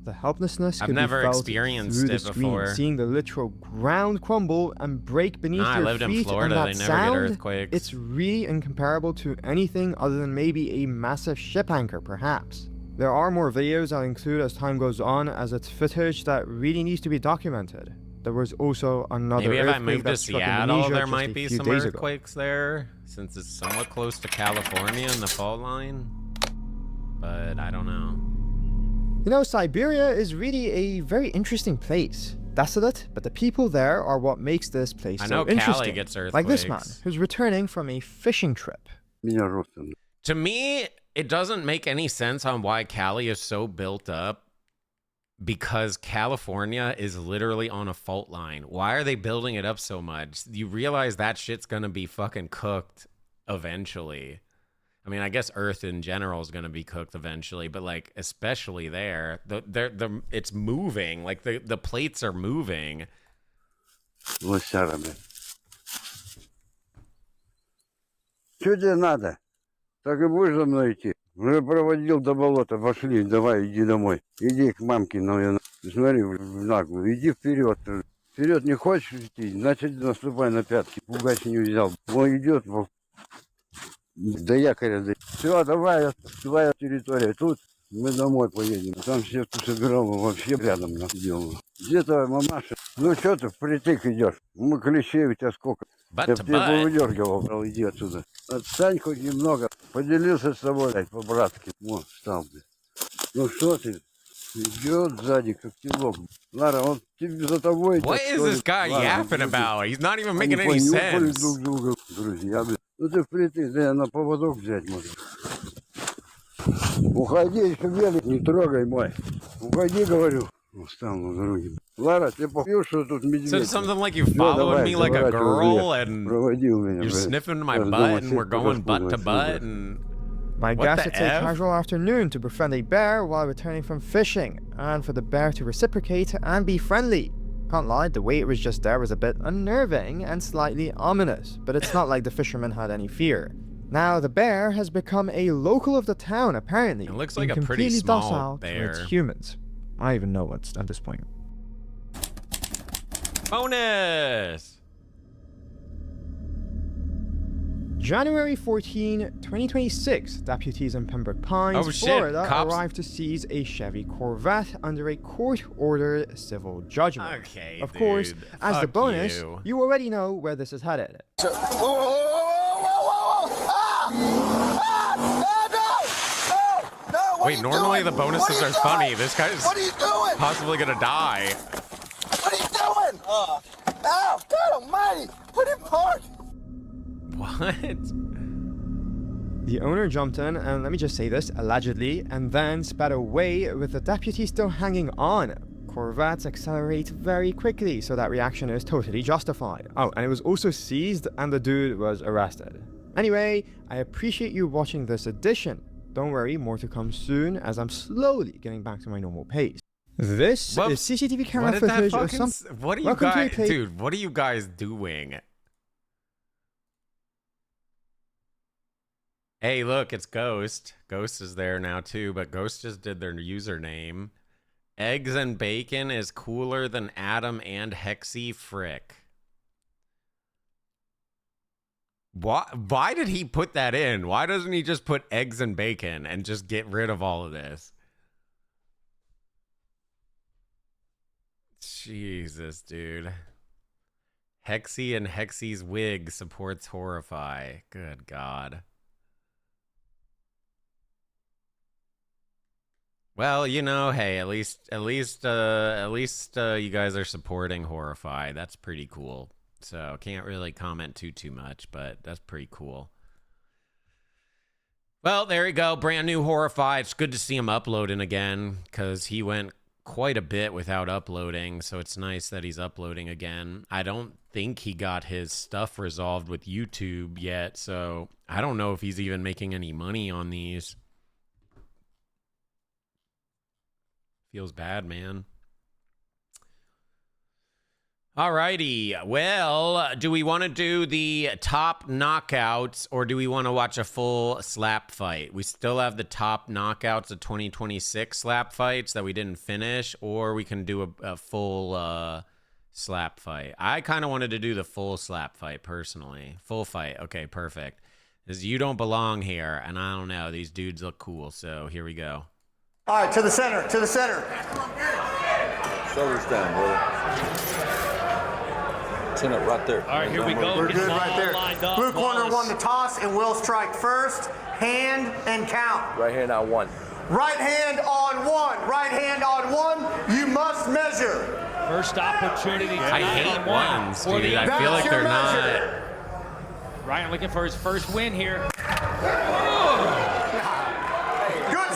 S9: The helplessness
S2: I've
S9: could
S2: never
S9: be felt
S2: experienced
S9: through the
S2: it
S9: screen,
S2: before.
S9: seeing the literal ground crumble and break beneath
S2: No, I
S9: your
S2: lived in
S9: feet,
S2: Florida,
S9: and
S2: they
S9: that
S2: never get
S9: sound,
S2: earthquakes.
S9: it's really incomparable to anything other than maybe a massive ship anchor, perhaps. There are more videos I'll include as time goes on, as it's footage that really needs to be documented. There was also another
S2: Maybe if I
S9: earthquake
S2: moved
S9: that
S2: to
S9: struck
S2: Seattle,
S9: Indonesia
S2: there
S9: just
S2: might
S9: a
S2: be
S9: few
S2: some
S9: days ago.
S2: earthquakes there, since it's somewhat close to California and the fault line. But I don't know.
S9: You know, Siberia is really a very interesting place. Desolate, but the people there are what makes this place
S2: I
S9: so
S2: know Cali
S9: interesting.
S2: gets
S9: Like this man,
S2: earthquakes.
S9: who's returning from a fishing trip.
S2: To me, it doesn't make any sense on why Cali is so built up, because California is literally on a fault line. Why are they building it up so much? You realize that shit's gonna be fucking cooked eventually. I mean, I guess Earth in general is gonna be cooked eventually, but like especially there, it's moving. Like the plates are moving.
S10: Лосярами. Что тебе надо? Так и будешь за мной идти? Уже проводил до болота, пошли, давай, иди домой. Иди к мамке, наверное. Смотри, в наглую, иди вперед. Вперед не хочешь идти, значит наступай на пятки. Пугать не взял. Он идет до якоря. Все, давай, твоя территория тут. Мы домой поедем. Там все, кто собирал, вообще рядом сидел. Где твоя мамаша? Ну что ты впритык идешь? Мы клещей у тебя сколько?
S2: Butt
S10: Я
S2: to
S10: бы тебя
S2: butt.
S10: повыдергивал, брал, иди отсюда. Отстань хоть немного. Поделился с тобой, блядь, по-братски. Вот, встал, блядь. Ну что ты? Идет сзади, как телок. Лара, он тебе за тобой...
S2: What
S10: так,
S2: is
S10: что ли?
S2: this guy
S10: Лара,
S2: yapping
S10: ну ты-
S2: about? He's not even
S10: Они
S2: making any
S10: понюхали
S2: sense.
S10: друг друга, друзья, блядь. Ну ты впритык, да я на поводок взять можно. Уходи, еще велик, не трогай мой. Уходи, говорю. Устал на дороге. Лара, ты попьешь, что тут медведь?
S2: So it's something like you
S10: Всё,
S2: followed
S10: давай,
S2: me like a
S10: заворачивай
S2: girl
S10: вверх.
S2: and
S10: Проводил меня,
S2: you're
S10: блядь.
S2: sniffing my
S10: Сейчас дома
S2: butt and
S10: сеть
S2: we're going butt to
S10: распугивать
S2: butt
S10: буду.
S2: and
S9: My
S2: What
S9: guess,
S2: the
S9: it's a
S2: F?
S9: casual afternoon to befriend a bear while returning from fishing, and for the bear to reciprocate and be friendly. Can't lie, the way it was just there was a bit unnerving and slightly ominous, but it's not like the fisherman had any fear. Now, the bear has become a local of the town, apparently.
S2: It looks
S9: being
S2: like a pretty
S9: completely
S2: small
S9: docile
S2: bear.
S9: towards humans. I even know what's at this point.
S2: bonus.
S9: January 14, 2026, deputies in Pembroke Pines,
S2: Oh, shit,
S9: Florida
S2: cops-
S9: arrived to seize a Chevy Corvette under a court-ordered civil judgment.
S2: Okay,
S9: Of course,
S2: dude.
S9: as the
S2: Fuck
S9: bonus,
S2: you.
S9: you already know where this is headed.
S2: Wait, normally the bonuses are funny. This guy's
S1: What are you doing?
S2: possibly gonna die.
S1: What are you doing? Ow, God almighty! Put in park!
S2: What?
S9: The owner jumped in, and let me just say this, allegedly, and then sped away with the deputy still hanging on. Corvettes accelerate very quickly, so that reaction is totally justified. Oh, and it was also seized and the dude was arrested. Anyway, I appreciate you watching this edition. Don't worry, more to come soon as I'm slowly getting back to my normal pace. This is CCTV camera footage of some...
S2: What are you guys... Dude, what are you guys doing? Hey, look, it's Ghost. Ghost is there now too, but Ghost just did their username. Eggs and bacon is cooler than Adam and Hexy Frick. Why did he put that in? Why doesn't he just put eggs and bacon and just get rid of all of this? Jesus, dude. Hexy and Hexy's wig supports Horrify. Good God. Well, you know, hey, at least you guys are supporting Horrify. That's pretty cool. So can't really comment too much, but that's pretty cool. Well, there you go. Brand new Horrify. It's good to see him uploading again because he went quite a bit without uploading. So it's nice that he's uploading again. I don't think he got his stuff resolved with YouTube yet. So I don't know if he's even making any money on these. Feels bad, man. Alrighty, well, do we want to do the top knockouts or do we want to watch a full slap fight? We still have the top knockouts of 2026 slap fights that we didn't finish, or we can do a full slap fight. I kind of wanted to do the full slap fight personally. Full fight, okay, perfect. Because you don't belong here, and I don't know, these dudes look cool, so here we go.
S12: All right, to the center, to the center.
S13: Shoulders down, brother. Chin up right there.
S12: All right, here we go. We're good right there. Blue corner won the toss and will strike first. Hand and count.
S13: Right hand on one.
S12: Right hand on one. Right hand on one. You must measure.
S14: First opportunity.
S2: I hate ones, dude. I feel like they're not.
S14: Ryan looking for his first win here.
S12: Good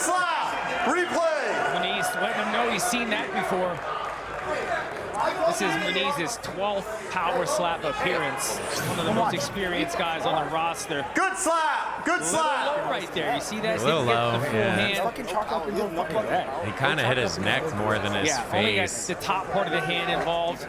S12: slap. Replay.
S14: Muniz letting him know he's seen that before. This is Muniz's 12th power slap appearance. One of the most experienced guys on the roster.
S12: Good slap! Good slap!
S14: Low right there. You see that?
S2: A little low, yeah.
S14: Hand.
S2: He kind of hit his neck more than his
S14: only got
S2: face.
S14: the top part of the hand involved.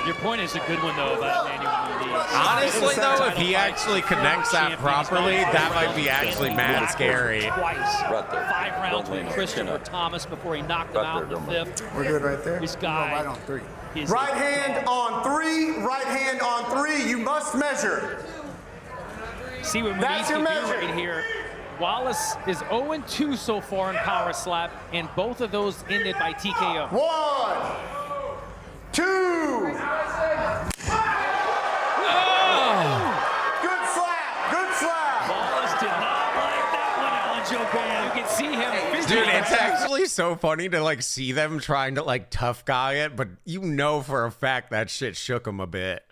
S14: Your point is a good one, though, about Emmanuel Muniz.
S2: Honestly, though, if he actually connects that properly, that might be actually mad scary.
S14: Twice. 5 rounds with Christopher Thomas before he knocked him out in the 5th.
S12: We're good right there?
S14: This guy.
S12: Right on 3. Right hand on 3. Right hand on 3. You must measure.
S14: See what Muniz can do right here. Wallace is 0-2 so far in power slap, and both of those ended by TKO.
S12: 1, 2. Good slap. Good slap.
S14: Wallace did not like that one, Alan Joban. You can see him.
S2: Dude, it's actually so funny to like see them trying to like tough guy it, but you know for a fact that shit shook him a bit.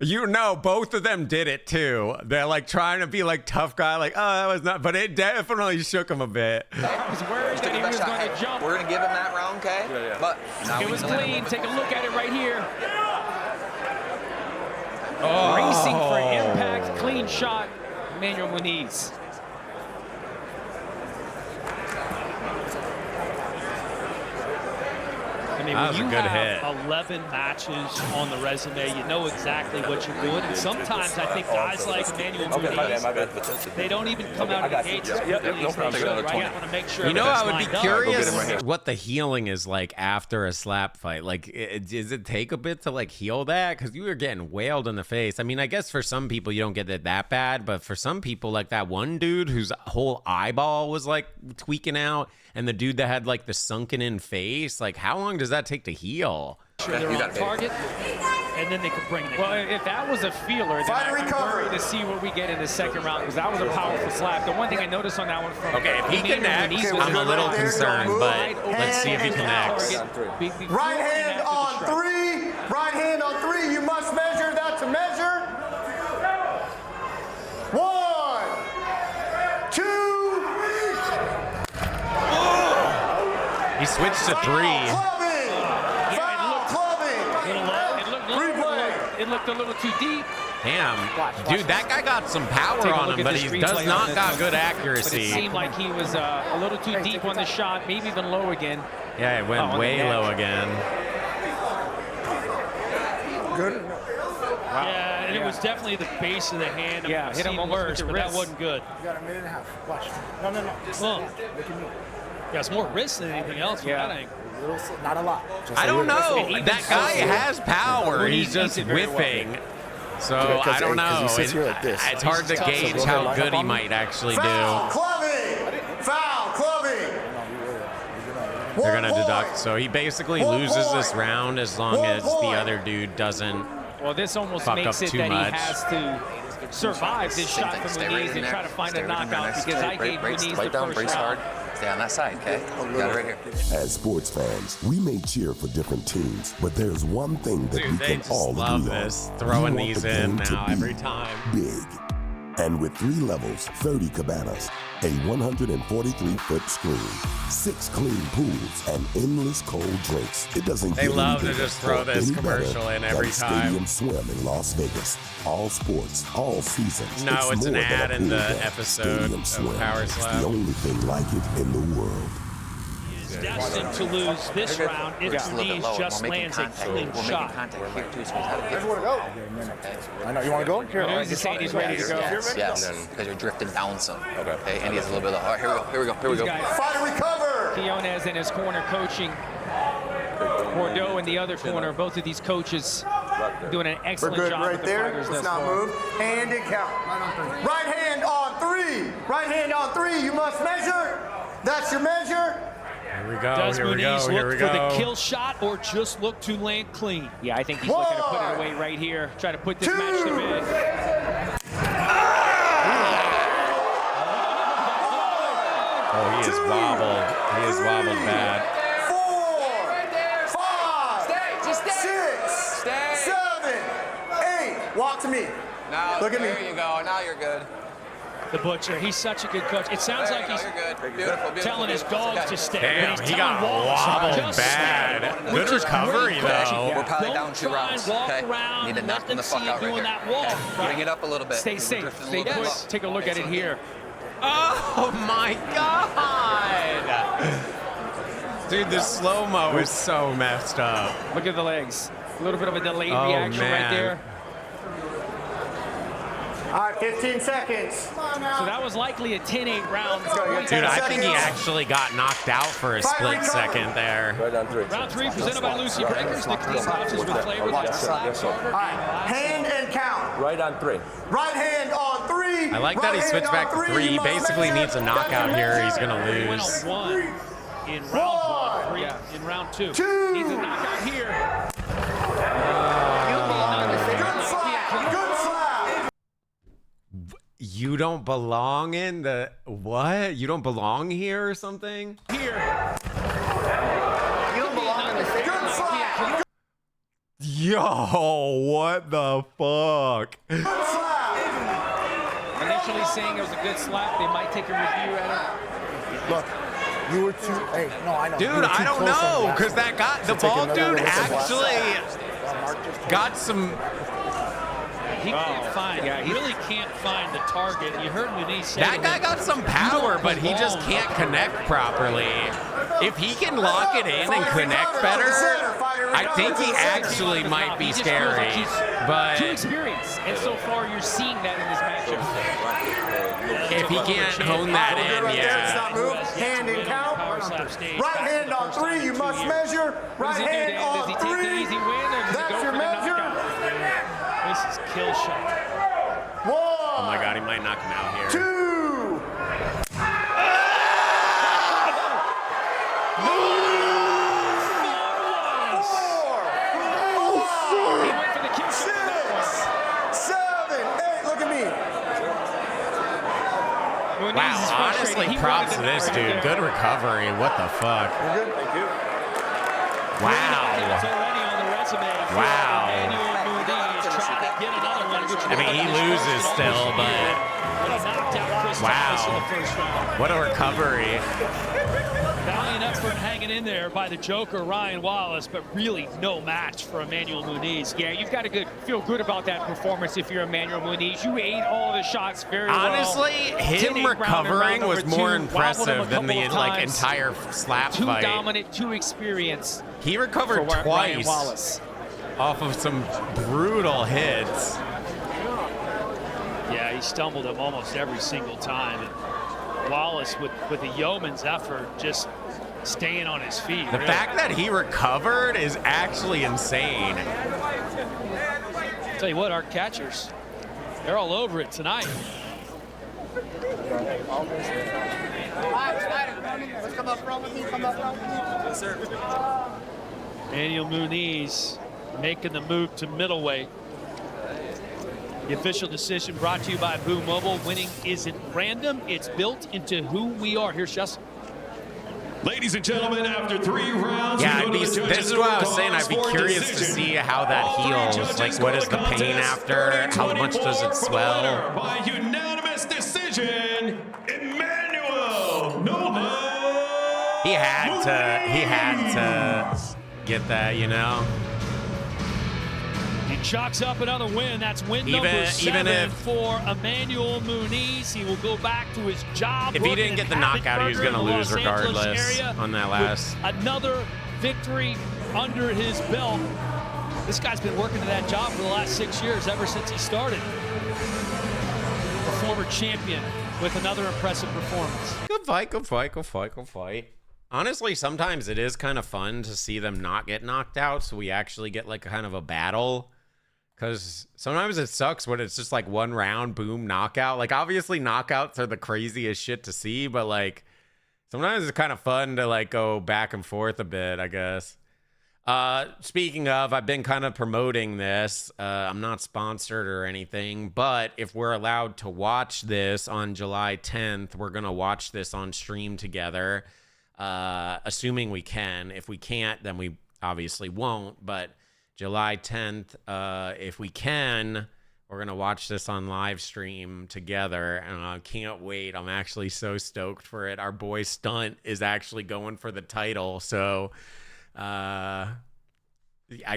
S2: You know, both of them did it too. They're like trying to be like tough guy, like, oh, that was not, but it definitely shook him a bit.
S14: I was worried that he was going to jump.
S15: We're going to give him that round, okay?
S13: Yeah.
S15: But
S14: it was clean. Take a look at it right here.
S2: Oh.
S14: Racing for impact, clean shot, Emmanuel Muniz. I mean,
S2: that
S14: when
S2: was
S14: you
S2: a good
S14: have
S2: hit.
S14: 11 matches on the resume, you know exactly what you're doing. And sometimes I think guys like Emmanuel Muniz, they don't even come out of the gates as quickly as they should, right? You want to make sure.
S2: You know, I would be curious
S13: up.
S2: what the healing is like after a slap fight. Like, does it take a bit to like heal that? Because you were getting wailed in the face. I mean, I guess for some people you don't get it that bad, but for some people, like that one dude whose whole eyeball was like tweaking out, and the dude that had like the sunken in face, like how long does that take to heal?
S14: Sure, they're on target, and then they could bring it. Well, if that was a feeler, then I'm worried to see what we get in the second round, because that was a powerful slap. The one thing I noticed on that one from
S2: if he connects, I'm a little concerned, but let's see if he connects.
S12: Right hand on 3. Right hand on 3. You must measure. That's a measure. 1, 2.
S2: He switched to 3.
S14: it looked a little too deep.
S2: Damn. Dude, that guy got some power on him, but he does not got good accuracy.
S14: But it seemed like he was a little too deep on the shot, maybe even low again.
S2: Yeah, it went way low again.
S12: Good.
S14: Wow. Yeah, and it was definitely the base of the hand.
S15: Yeah, hit him
S14: worse, but that wasn't good.
S15: You got a minute and a half. Watch. No. Just look at me.
S14: Yeah, it's more wrist than anything else.
S15: Yeah. Not a lot.
S2: I don't know. That guy has power. He's just whiffing. So I don't know. It's hard to gauge how good he might actually do.
S12: Foul, clubbing! Foul, clubbing!
S2: They're gonna deduct. So he basically loses this round as long as the other dude doesn't.
S14: Well, this almost
S2: fuck
S14: makes
S2: up
S14: it
S2: too
S14: that
S2: much.
S14: he has to survive this shot from the knees and try to find a knockout because I gave the knees the first round.
S16: Stay on that side, okay? Got it right here.
S17: As sports fans, we may cheer for different teams, but there's one thing that we can all agree on.
S2: Throwing
S17: We want
S2: these
S17: the
S2: in
S17: game to
S2: now
S17: be
S2: every time.
S17: Big. And with 3 levels, 30 cabanas, a 143-foot screen, 6 clean pools, and endless cold drinks, it doesn't
S2: They
S17: get
S2: love
S17: any
S2: to
S17: bigger
S2: just throw
S17: or
S2: this
S17: any
S2: commercial
S17: better
S2: in every
S17: than
S2: time.
S17: Stadium Swim in Las Vegas. All sports, all seasons.
S2: No, it's an
S17: more than a
S2: ad in
S17: pool
S2: the
S17: deck.
S2: episode
S17: Stadium
S2: of
S17: Swim
S2: Power
S17: is
S2: Slap.
S17: the only thing like it in the world.
S14: Destined to lose this round if the knees just lands a clean shot.
S15: I know. You want to go? Here.
S14: He's saying he's ready to go.
S16: Yes, because you're drifting down some. Okay, and he has a little bit of. All right, here we go.
S12: Fight and recover!
S14: Quinones in his corner coaching. Bordeaux in the other corner. Both of these coaches doing an
S12: We're
S14: excellent
S12: good
S14: job
S12: right
S14: with the
S12: there.
S14: fighters
S12: Let's
S14: thus
S12: not
S14: far.
S12: move. Hand and count. Right hand on 3. Right hand on 3. You must measure. That's your measure.
S2: Here we go.
S14: Does
S2: Here we
S14: Muniz
S2: go. Here
S14: look
S2: we
S14: for
S2: go.
S14: the kill shot or just look to land clean?
S15: Yeah, I think he's looking to put it away right here.
S14: Try to put this match to bed.
S2: Oh, he is wobbled. He is wobbled bad.
S12: 4, 5, 6, 7, 8. Walk to me.
S16: Now,
S12: Look at me.
S16: There you go. Now you're good.
S14: The Butcher, he's such a good coach. It sounds like he's
S16: You're good. Beautiful.
S14: telling his dogs to stay.
S2: Damn,
S14: but he's
S2: he
S14: telling
S2: got
S14: Wallace
S2: wobbled
S14: just
S2: bad.
S14: stay,
S2: Good
S14: which is
S2: recovery,
S14: great coaching.
S2: though.
S16: We're probably
S14: Don't
S16: down 2
S14: try
S16: rounds.
S14: and walk
S16: Okay.
S14: around
S16: Need to
S14: and
S16: knock
S14: let
S16: them
S14: them
S16: the
S14: see
S16: fuck
S14: you
S16: out right
S14: doing
S16: here.
S14: that walk.
S16: Okay. Bring it up a little bit.
S14: Stay
S16: We're
S14: safe.
S16: drifting a
S14: Stay
S16: little bit
S14: put.
S16: low.
S14: Take a look at it here.
S2: Oh my god! Dude, the slow-mo is so messed up.
S14: Look at the legs. A little bit of a delayed
S2: Oh,
S14: reaction right
S2: man.
S14: there.
S12: All right, 15 seconds.
S14: So that was likely a 10-8 round.
S2: Dude, I think he actually got knocked out for a split second there.
S14: Round 3 presented by Lucy Breakers. Nicotine pouches with flavor like slap starter.
S12: All right, hand and count.
S15: Right on 3.
S12: Right hand on 3.
S2: I like that he switched back to 3. He basically needs a knockout here. He's going to
S14: He went
S2: lose.
S14: on 1 in round 1. 3 in round 2. Needs a knockout here.
S12: Good slap. Good slap.
S2: You don't belong in the... What? You don't belong here or something?
S14: Here.
S12: Good slap.
S2: Yo, what the fuck?
S12: Good slap.
S14: Initially saying it was a good slap. They might take a review at it.
S15: Look, you were too. Hey, no, I know.
S2: Dude, I don't know, because that got... The bald dude actually got some...
S14: He can't find. Yeah, he really can't find the target. You heard Muniz say
S2: That guy got some power, but he just can't connect properly. If he can lock it in and connect better, I think he actually might be scary. But
S14: too experienced, and so far you're seeing that in this matchup.
S2: if he can't hone that in, yeah.
S12: Stop move. Hand and count. Right hand on 3. You must measure. Right hand
S14: Does he
S12: on
S14: take the
S12: 3.
S14: easy win, or does he
S12: That's
S14: go
S12: your
S14: for the
S12: measure.
S14: knockout? This is kill shot.
S12: 1.
S2: Oh my god, he might knock him out here.
S12: 2.
S14: He went for the kill shot on that one.
S12: 7, 8. Look at me.
S14: Muniz is
S2: Wow,
S14: frustrated.
S2: honestly,
S14: He
S2: props to
S14: wanted
S2: this
S14: knock
S2: dude.
S14: right
S2: Good
S14: there.
S2: recovery. What the fuck?
S12: Good. Thank you.
S2: Wow.
S14: It's already on the resume.
S2: Wow.
S14: Emmanuel Muniz trying to get another one, which
S2: I mean, he loses still, but
S14: But he knocked out Chris
S2: Wow.
S14: Thomas in the first round.
S2: what a recovery.
S14: Valiant effort hanging in there by the Joker, Ryan Wallace, but really no match for Emmanuel Muniz.
S18: Yeah, you've got to feel good about that performance if you're Emmanuel Muniz. You ate all of the shots very well.
S2: Honestly, him recovering was more impressive than the entire slap fight.
S18: Too dominant, too experienced.
S2: He recovered twice off of some brutal hits.
S14: Yeah, he stumbled him almost every single time. And Wallace, with a yeoman's effort, just staying on his feet.
S2: The fact that he recovered is actually insane.
S14: Tell you what, our catchers, they're all over it tonight.
S15: Come up front with me. Come up front with me. Yes, sir.
S14: Emmanuel Muniz making the move to middleweight. The official decision brought to you by Boo Mobile. Winning isn't random. It's built into who we are. Here's Justin.
S19: Ladies and gentlemen, after 3 rounds,
S2: yeah, this is what I was saying. I'd be curious to see how that heals. Like, what is the pain after? How much does it swell?
S19: By unanimous decision, Emmanuel Nova.
S2: He had to get that, you know.
S14: He chalks up another win. That's win number 7 for Emmanuel Muniz. He will go back to his job.
S2: If he didn't get the knockout, he was going to lose regardless on that last.
S14: Another victory under his belt. This guy's been working to that job for the last 6 years, ever since he started. A former champion with another impressive performance.
S2: Good fight, good fight, good fight, good fight. Honestly, sometimes it is kind of fun to see them not get knocked out, so we actually get like a kind of a battle. Because sometimes it sucks when it's just like 1 round, boom, knockout. Like, obviously, knockouts are the craziest shit to see, but like, sometimes it's kind of fun to like go back and forth a bit, I guess. Speaking of, I've been kind of promoting this. I'm not sponsored or anything, but if we're allowed to watch this on July 10th, we're going to watch this on stream together, assuming we can. If we can't, then we obviously won't, but July 10th, if we can, we're going to watch this on live stream together, and I can't wait. I'm actually so stoked for it. Our boy Stunt is actually going for the title, so I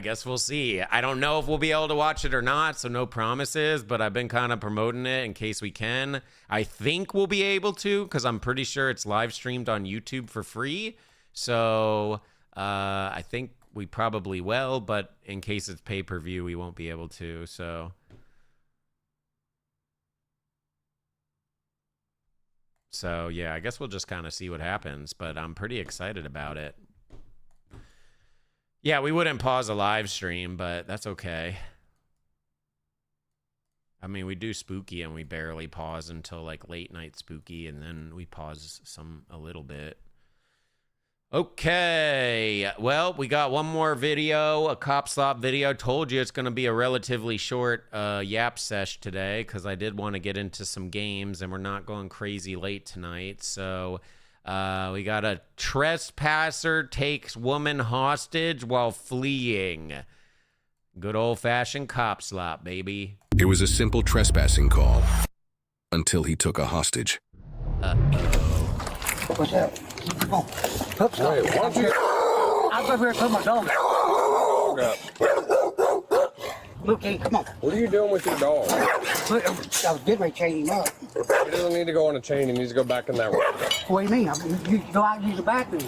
S2: guess we'll see. I don't know if we'll be able to watch it or not, so no promises, but I've been kind of promoting it in case we can. I think we'll be able to, because I'm pretty sure it's live streamed on YouTube for free, so I think we probably will, but in case it's pay-per-view, we won't be able to, so yeah, I guess we'll just kind of see what happens, but I'm pretty excited about it. Yeah, we wouldn't pause a live stream, but that's okay. I mean, we do spooky and we barely pause until like late night spooky, and then we pause a little bit. Okay, well, we got one more video, a cop slop video. Told you it's going to be a relatively short yap sesh today because I did want to get into some games and we're not going crazy late tonight. So we got a trespasser takes woman hostage while fleeing. Good old-fashioned cop slop, baby.
S20: It was a simple trespassing call until he took a hostage.
S15: What's up? Come on. Wait, why don't you... I'll go over here and put my dog up. Luke, hey, come on.
S21: What are you doing with your dog?
S15: Look, I was getting ready to chain him up.
S21: He doesn't need to go on a chain. He needs to go back in that room.
S15: What do you mean? You go out and use the bathroom.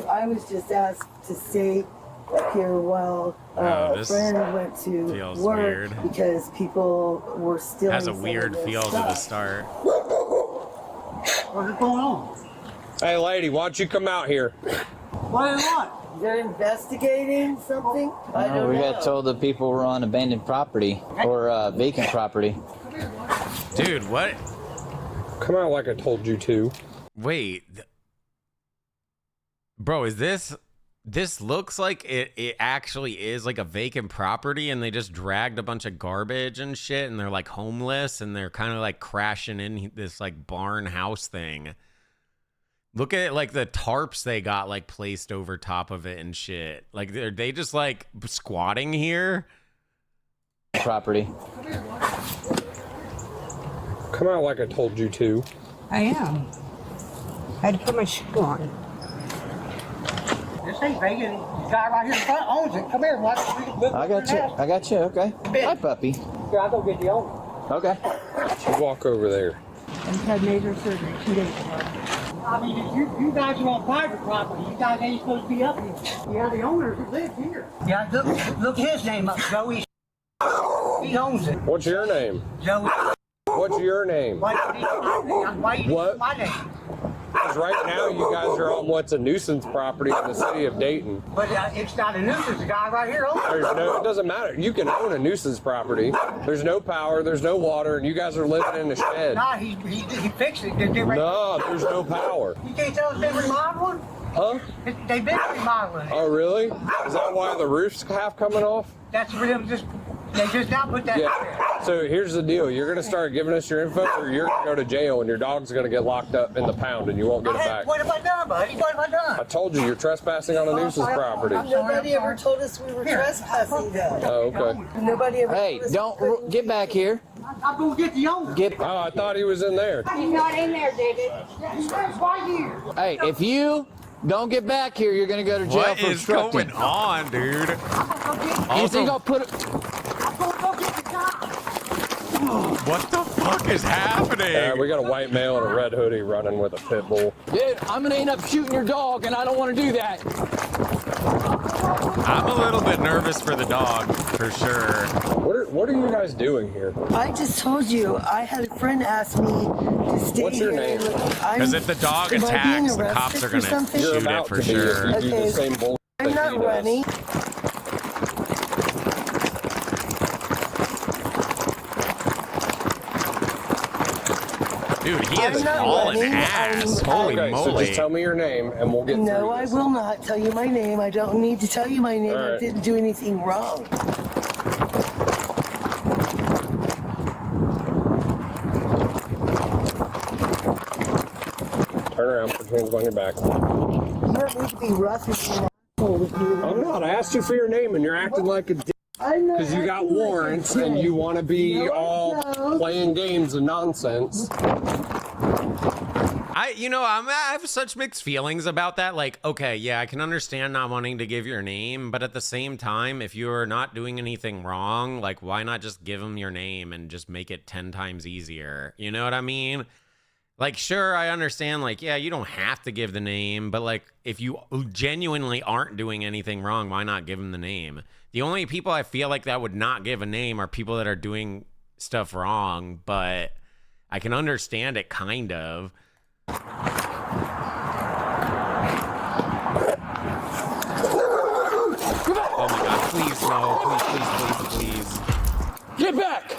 S22: I was just asked to stay here while a friend went to work
S2: weird.
S22: Because people were stealing.
S2: Has a weird feel to the start.
S15: What's going on?
S21: Hey, lady, why don't you come out here?
S15: What do you want?
S22: They're investigating something? I don't
S23: we
S22: know.
S23: got told that people were on abandoned property or vacant property.
S2: Dude, what?
S21: Come out like I told you to.
S2: Wait. Bro, is this looks like it actually is like a vacant property and they just dragged a bunch of garbage and shit and they're like homeless and they're kind of like crashing in this like barn house thing. Look at like the tarps they got like placed over top of it and shit. Like they just like squatting here?
S23: Property.
S21: Come out like I told you to.
S22: I am.
S15: I had to put my shoe on. This ain't vacant. The guy right here in front owns it. Come here, watch.
S23: I got you. I got you. Okay. Hi, puppy.
S15: Here, I'll go get the owner.
S23: Okay.
S21: You walk over there.
S15: I just had major surgery 2 days ago. I mean, you guys are on private property. You guys ain't supposed to be up here. Yeah, the owners who live here. Yeah, look his name up, Joey. He owns it.
S21: What's your name?
S15: Joey.
S21: What's your name?
S15: Why you
S21: What?
S15: my name?
S21: Because right now you guys are on what's a nuisance property in the city of Dayton.
S15: But it's not a nuisance. The guy right here owns it.
S21: It doesn't matter. You can own a nuisance property. There's no power, there's no water, and you guys are living in a shed.
S15: Nah, he fixed it.
S21: No, there's no power.
S15: You can't tell us they're remodeling?
S21: Huh?
S15: They've been remodeling it.
S21: Oh, really? Is that why the roof's half coming off?
S15: That's for them they just now put that there.
S21: So here's the deal. You're going to start giving us your info or you're going to go to jail and your dog's going to get locked up in the pound and you won't get it back.
S15: What have I done, buddy? What have I done?
S21: I told you, you're trespassing on a nuisance property.
S15: Nobody ever told us we were trespassing, though.
S21: Oh, okay.
S15: Nobody ever
S23: Hey, don't get back here.
S15: I'm going to get the owner.
S21: Oh, I thought he was in there.
S15: He's not in there, David. He's right here.
S23: Hey, if you don't get back here, you're gonna go to jail
S2: What
S23: for
S2: is
S23: obstructing.
S2: going on, dude?
S23: You think I'll put it?
S2: What the fuck is happening?
S21: We got a white male in a red hoodie running with a pit bull.
S23: Dude, I'm gonna end up shooting your dog, and I don't want to do that.
S2: I'm a little bit nervous for the dog, for sure.
S21: What are you guys doing here?
S22: I just told you, I had a friend ask me to stay
S21: What's your
S22: here.
S21: name?
S2: Because if the dog
S22: Am I being
S2: attacks, the cops are
S22: arrested
S2: gonna
S22: for something?
S21: You're
S2: shoot it
S21: about
S2: for
S21: to be if
S2: sure.
S21: you do the same bull
S22: I'm
S21: that
S22: not
S21: he does.
S22: running.
S2: Dude, he
S22: I'm
S2: is
S22: not
S2: hauling
S22: running.
S2: ass.
S22: I'm-
S2: Holy
S21: Okay, so
S2: moly.
S21: just tell me your name and we'll get
S22: No,
S21: through
S22: I
S21: this.
S22: will not tell you my name. I don't need to tell you my name.
S21: All
S22: I
S21: right.
S22: didn't do anything wrong.
S21: Turn around, put your hands on your back.
S22: You don't need to be rough and be an asshole with me.
S21: I'm not. I asked you for your name and you're acting like a dick
S22: I'm not
S21: because you got
S22: acting like a
S21: warrants and
S22: dick.
S21: you want to be
S22: No, I
S21: all
S22: don't.
S21: playing games and nonsense.
S2: I have such mixed feelings about that. Like, okay, yeah, I can understand not wanting to give your name, but at the same time, if you're not doing anything wrong, like, why not just give them your name and just make it 10 times easier? You know what I mean? Like, sure, I understand, like, yeah, you don't have to give the name, but, like, if you genuinely aren't doing anything wrong, why not give them the name? The only people I feel like that would not give a name are people that are doing stuff wrong, but I can understand it kind of. Oh my god, please no, please.
S23: Get back!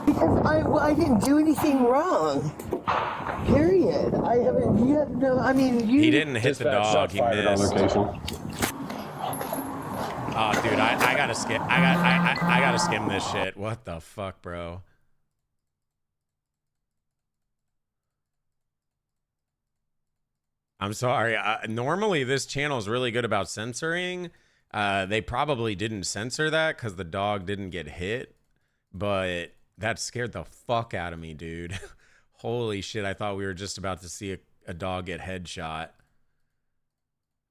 S22: Because I didn't do anything wrong. Period. I haven't. You have no. I mean, you.
S2: He didn't hit the dog, he missed. Oh, dude, I gotta skim. I gotta skim this shit. What the fuck, bro? I'm sorry. Normally, this channel is really good about censoring. They probably didn't censor that because the dog didn't get hit, but that scared the fuck out of me, dude. Holy shit! I thought we were just about to see a dog get headshot.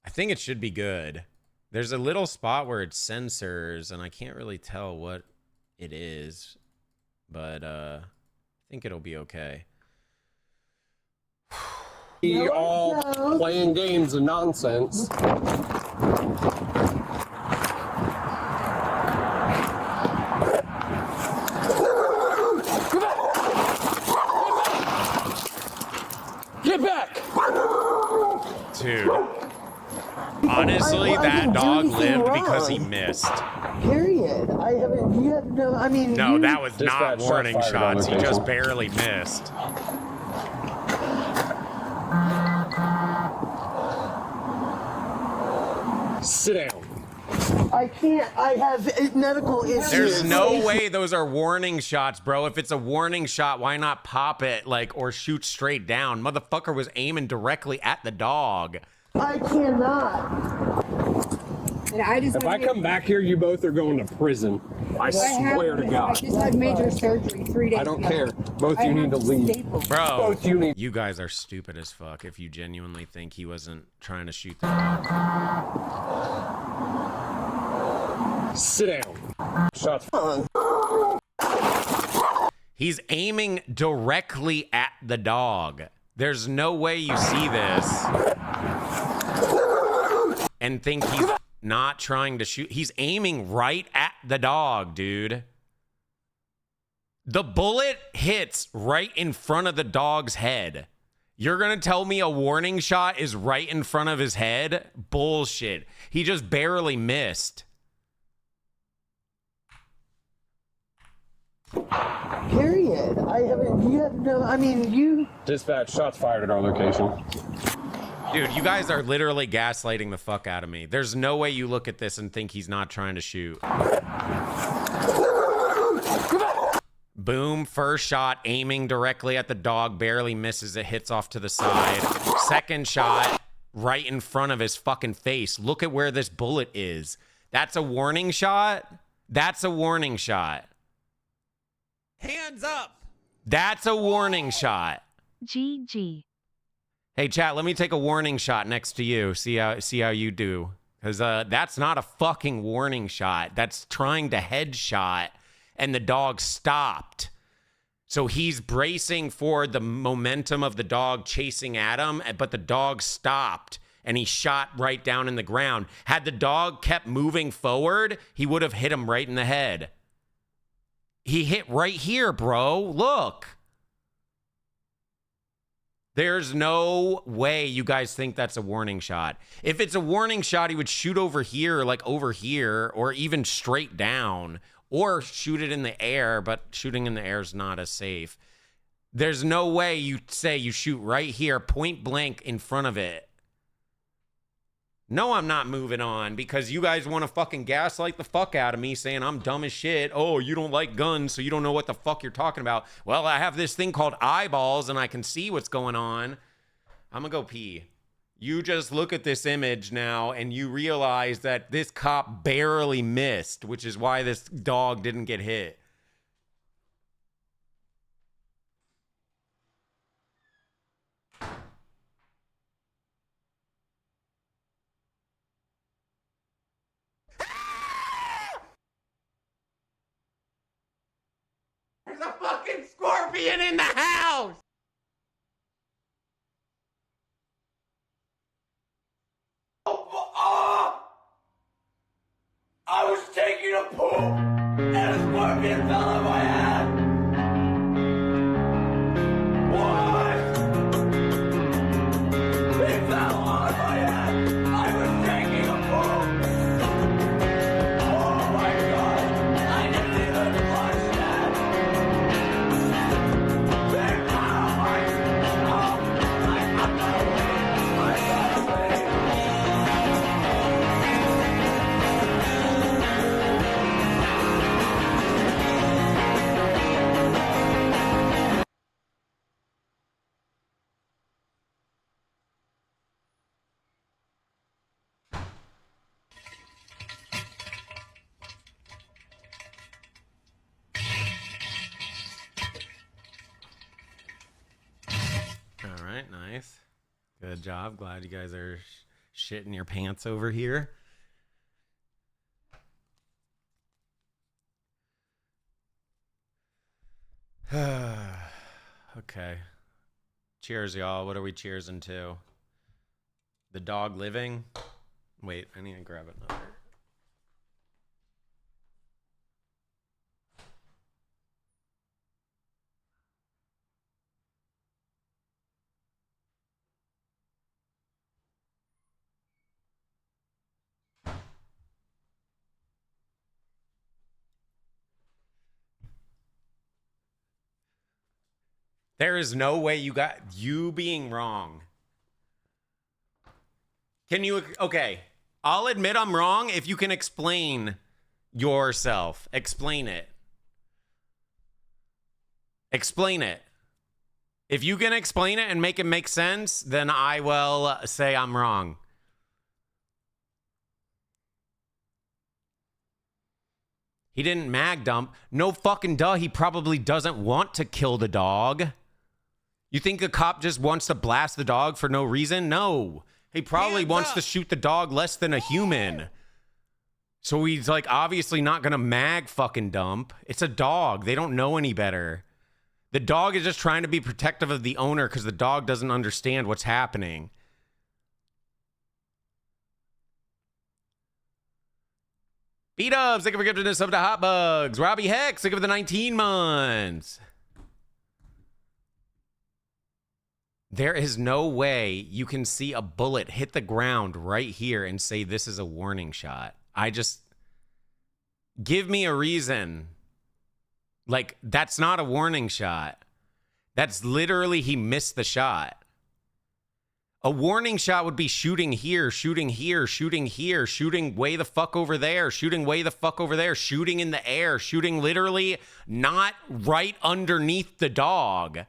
S2: I think it should be good. There's a little spot where it censors, and I can't really tell what it is, but I think it'll be okay.
S21: All playing games and nonsense.
S23: Get back!
S2: Dude. Honestly, that dog lived because he missed.
S22: Period. I haven't. You have no. I mean.
S2: No,
S22: you,
S2: that was not warning
S21: fired on
S2: shots. He
S21: location.
S2: just barely missed.
S21: Sit down.
S22: I can't. I have medical issues.
S2: There's no way those are warning shots, bro. If it's a warning shot, why not pop it, like, or shoot straight down? Motherfucker was aiming directly at the dog.
S22: I cannot.
S4: And I just
S21: If I come back here, you both are going to prison. I swear to
S4: I
S21: God.
S4: just had major surgery 3 days
S21: I don't
S4: ago.
S21: care. Both you need to leave.
S2: Bro,
S21: Both you need.
S2: you guys are stupid as fuck if you genuinely think he wasn't trying to shoot the dog.
S21: Sit down. Shots.
S2: He's aiming directly at the dog. There's no way you see this and think he's not trying to shoot. He's aiming right at the dog, dude. The bullet hits right in front of the dog's head. You're going to tell me a warning shot is right in front of his head? Bullshit. He just barely missed.
S22: Period. I haven't. You have no. I mean, you.
S21: Dispatch. Shots fired at our location.
S2: Dude, you guys are literally gaslighting the fuck out of me. There's no way you look at this and think he's not trying to shoot. Boom, first shot, aiming directly at the dog, barely misses it, hits off to the side. Second shot, right in front of his fucking face. Look at where this bullet is. That's a warning shot? That's a warning shot.
S5: Hands up.
S2: That's a warning shot.
S6: GG.
S2: Hey, chat, let me take a warning shot next to you. See how you do. Because that's not a fucking warning shot. That's trying to headshot, and the dog stopped. So he's bracing for the momentum of the dog chasing at him, but the dog stopped, and he shot right down in the ground. Had the dog kept moving forward, he would have hit him right in the head. He hit right here, bro. Look. There's no way you guys think that's a warning shot. If it's a warning shot, he would shoot over here, like over here, or even straight down, or shoot it in the air, but shooting in the air is not as safe. There's no way you say you shoot right here, point blank in front of it. No, I'm not moving on because you guys want to fucking gaslight the fuck out of me saying I'm dumb as shit. Oh, you don't like guns, so you don't know what the fuck you're talking about. Well, I have this thing called eyeballs and I can see what's going on. I'm gonna go pee. You just look at this image now and you realize that this cop barely missed, which is why this dog didn't get hit. There's a fucking scorpion in the house!
S3: I was taking a poop and a scorpion fell on my head. What? It fell on my head. I was taking a poop. Oh my god. I didn't even flush that. It fell on my head. I gotta leave.
S2: All right, nice. Good job. Glad you guys are shitting your pants over here. Okay. Cheers, y'all. What are we cheersing to? The dog living? Wait, I need to grab another. There is no way you got you being wrong. Can you? Okay, I'll admit I'm wrong if you can explain yourself. Explain it. Explain it. If you can explain it and make it make sense, then I will say I'm wrong. He didn't mag dump. No fucking duh. He probably doesn't want to kill the dog. You think a cop just wants to blast the dog for no reason? No. He probably wants to shoot the dog less than a human. So he's like obviously not going to mag fucking dump. It's a dog. They don't know any better. The dog is just trying to be protective of the owner because the dog doesn't understand what's happening. B-Dubs, thank you for gifting us up to Hot Bugs. Robbie Hex, thank you for the 19 months. There is no way you can see a bullet hit the ground right here and say this is a warning shot. Give me a reason. Like, that's not a warning shot. That's literally he missed the shot. A warning shot would be shooting here, shooting here, shooting here, shooting way the fuck over there, shooting way the fuck over there, shooting in the air, shooting literally not right underneath the dog.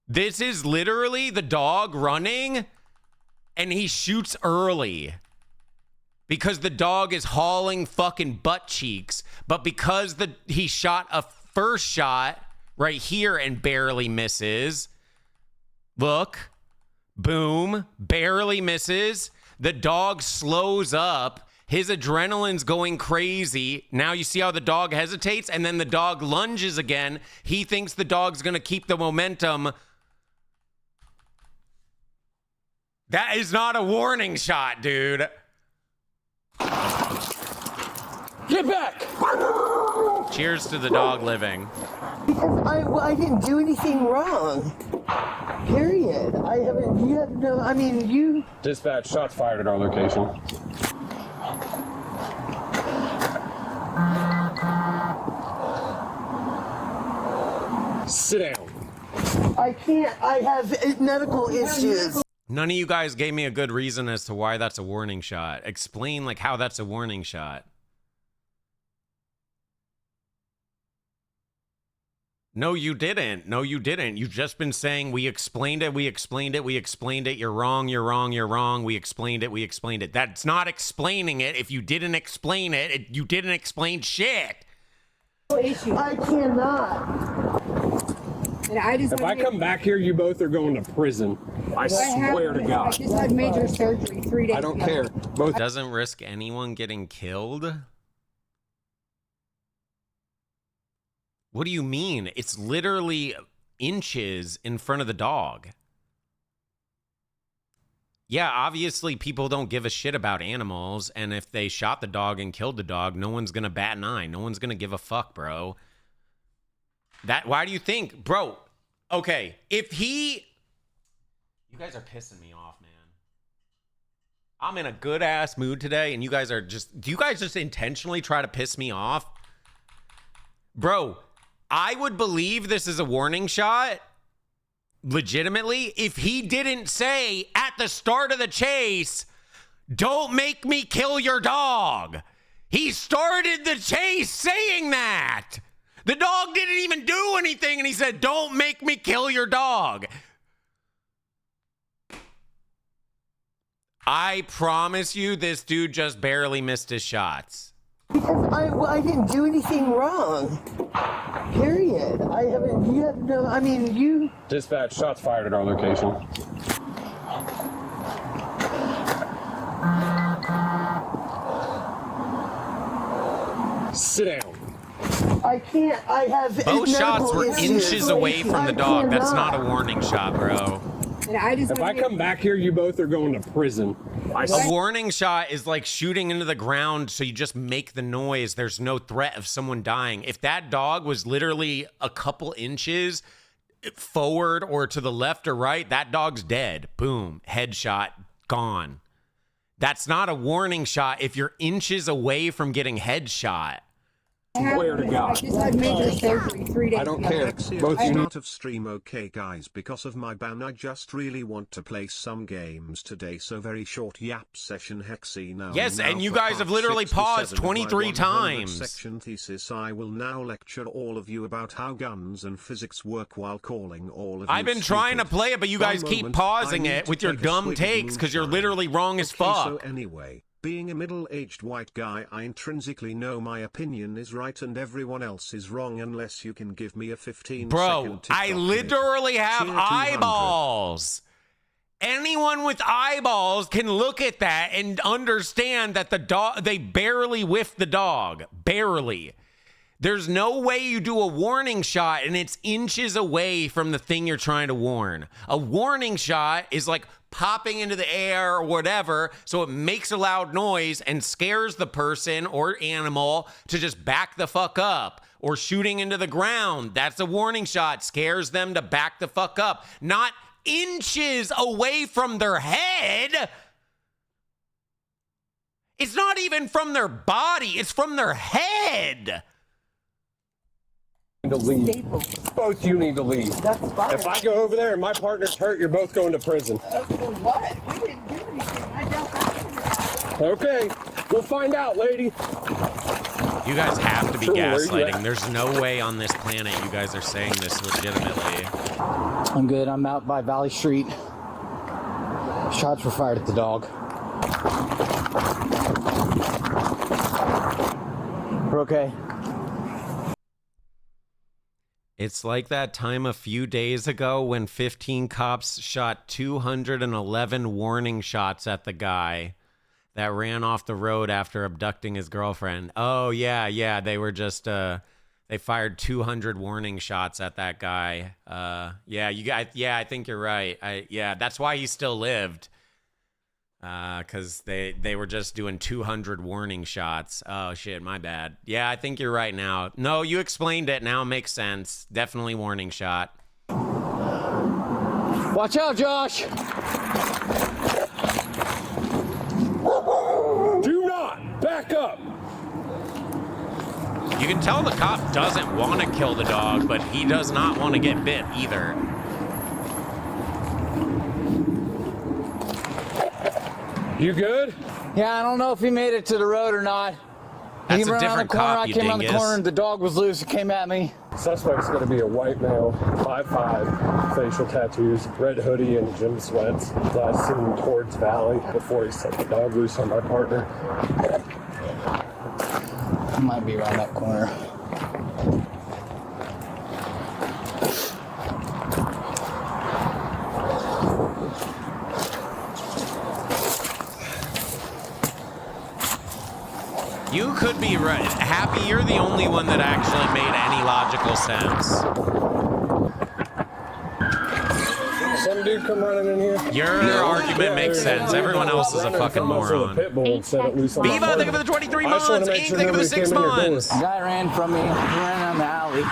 S2: This is literally the dog running and he shoots early because the dog is hauling fucking butt cheeks. But because he shot a first shot right here and barely misses. Look. Boom, barely misses. The dog slows up. His adrenaline's going crazy. Now you see how the dog hesitates and then the dog lunges again. He thinks the dog's going to keep the momentum. That is not a warning shot, dude.
S22: Get back!
S2: Cheers to the dog living.
S22: Because I didn't do anything wrong. Period. I haven't, you have no, I mean, you...
S21: Dispatch, shots fired at our location. Sit down.
S22: I can't, I have medical issues.
S2: None of you guys gave me a good reason as to why that's a warning shot. Explain, like, how that's a warning shot. No, you didn't. No, you didn't. You've just been saying, we explained it, we explained it, we explained it. You're wrong, you're wrong, you're wrong. We explained it, we explained it. That's not explaining it. If you didn't explain it, you didn't explain shit.
S22: I cannot.
S4: And
S21: if I come back here, you both are going to prison. I swear to God.
S4: I just had major surgery 3 days ago.
S21: I don't care. Both
S2: doesn't risk anyone getting killed. What do you mean? It's literally inches in front of the dog. Yeah, obviously people don't give a shit about animals, and if they shot the dog and killed the dog, no one's gonna bat an eye. No one's gonna give a fuck, bro. Why do you think, bro? Okay, if he... You guys are pissing me off, man. I'm in a good ass mood today, and you guys are just... Do you guys just intentionally try to piss me off? Bro, I would believe this is a warning shot, legitimately, if he didn't say at the start of the chase, don't make me kill your dog. He started the chase saying that. The dog didn't even do anything, and he said, don't make me kill your dog. I promise you, this dude just barely missed his shots.
S22: Because I didn't do anything wrong. Period. I haven't, you have no, I mean, you...
S21: Dispatch, shots fired at our location. Sit down.
S22: I can't, I have
S2: Both shots were
S22: issues.
S2: inches away from the dog. That's not a warning shot, bro.
S4: And
S21: if I come back here, you both are going to prison.
S2: A warning shot is like shooting into the ground so you just make the noise. There's no threat of someone dying. If that dog was literally a couple inches forward or to the left or right, that dog's dead. Boom. Headshot. Gone. That's not a warning shot if you're inches away from getting headshot.
S21: Swear to God.
S4: I just had major surgery 3 days
S21: I don't
S4: ago.
S21: care. Both
S7: It's
S21: you
S7: not of stream, okay guys, because of my ban I just really want to play some games today, so very short yap session. Hexy now.
S2: Yes,
S7: now
S2: and you
S7: for
S2: guys
S7: part
S2: have literally
S7: 67
S2: paused
S7: of my
S2: 23
S7: 100
S2: times.
S7: Section thesis. I will now lecture all of you about how guns and physics work while calling all of you
S2: I've been trying to play it, but you guys keep pausing it with your dumb takes because you're literally wrong as fuck.
S7: So anyway, Being a middle-aged white guy, I intrinsically know my opinion is right and everyone else is wrong unless you can give me a 15-second
S2: Bro, I literally have eyeballs. Anyone with eyeballs can look at that and understand that the dog, they barely whiffed the dog. Barely. There's no way you do a warning shot and it's inches away from the thing you're trying to warn. A warning shot is like popping into the air or whatever, so it makes a loud noise and scares the person or animal to just back the fuck up. Or shooting into the ground. That's a warning shot. Scares them to back the fuck up. Not inches away from their head. It's not even from their body. It's from their head.
S21: To leave. Both you need to leave.
S15: That's fine.
S21: If I go over there and my partner's hurt, you're both going to prison.
S15: For what? We didn't do anything. I don't know.
S21: Okay, we'll find out, lady.
S2: You guys have to be gaslighting. There's no way on this planet you guys are saying this legitimately.
S23: I'm good. I'm out by Valley Street. Shots were fired at the dog. We're okay.
S2: It's like that time a few days ago when 15 cops shot 211 warning shots at the guy that ran off the road after abducting his girlfriend. Oh, yeah. They were just, they fired 200 warning shots at that guy. I think you're right. That's why he still lived. Because they were just doing 200 warning shots. Oh, shit, my bad. Yeah, I think you're right now. No, you explained it. Now it makes sense. Definitely warning shot.
S23: Watch out, Josh!
S21: Do not back up!
S2: You can tell the cop doesn't want to kill the dog, but he does not want to get bit either.
S21: You good?
S23: Yeah, I don't know if he made it to the road or not.
S2: That's
S23: he
S2: a
S23: ran
S2: different
S23: around the corner,
S2: cop,
S23: I
S2: you
S23: came around the
S2: dingus.
S23: corner and the dog was loose. It came at me.
S21: Suspect's gonna be a white male, 5'5", facial tattoos, red hoodie and gym sweats. Last seen towards Valley before he set the dog loose on my partner.
S23: He might be around that corner.
S2: You could be right. Happy, you're the only one that actually made any logical sense.
S21: Some dude come running in here.
S2: Your argument makes sense. Everyone else is a fucking moron. Viva, thank you for the 23 months. Ink, thank you for the 6 months.
S23: The guy ran from me. He ran down the alley.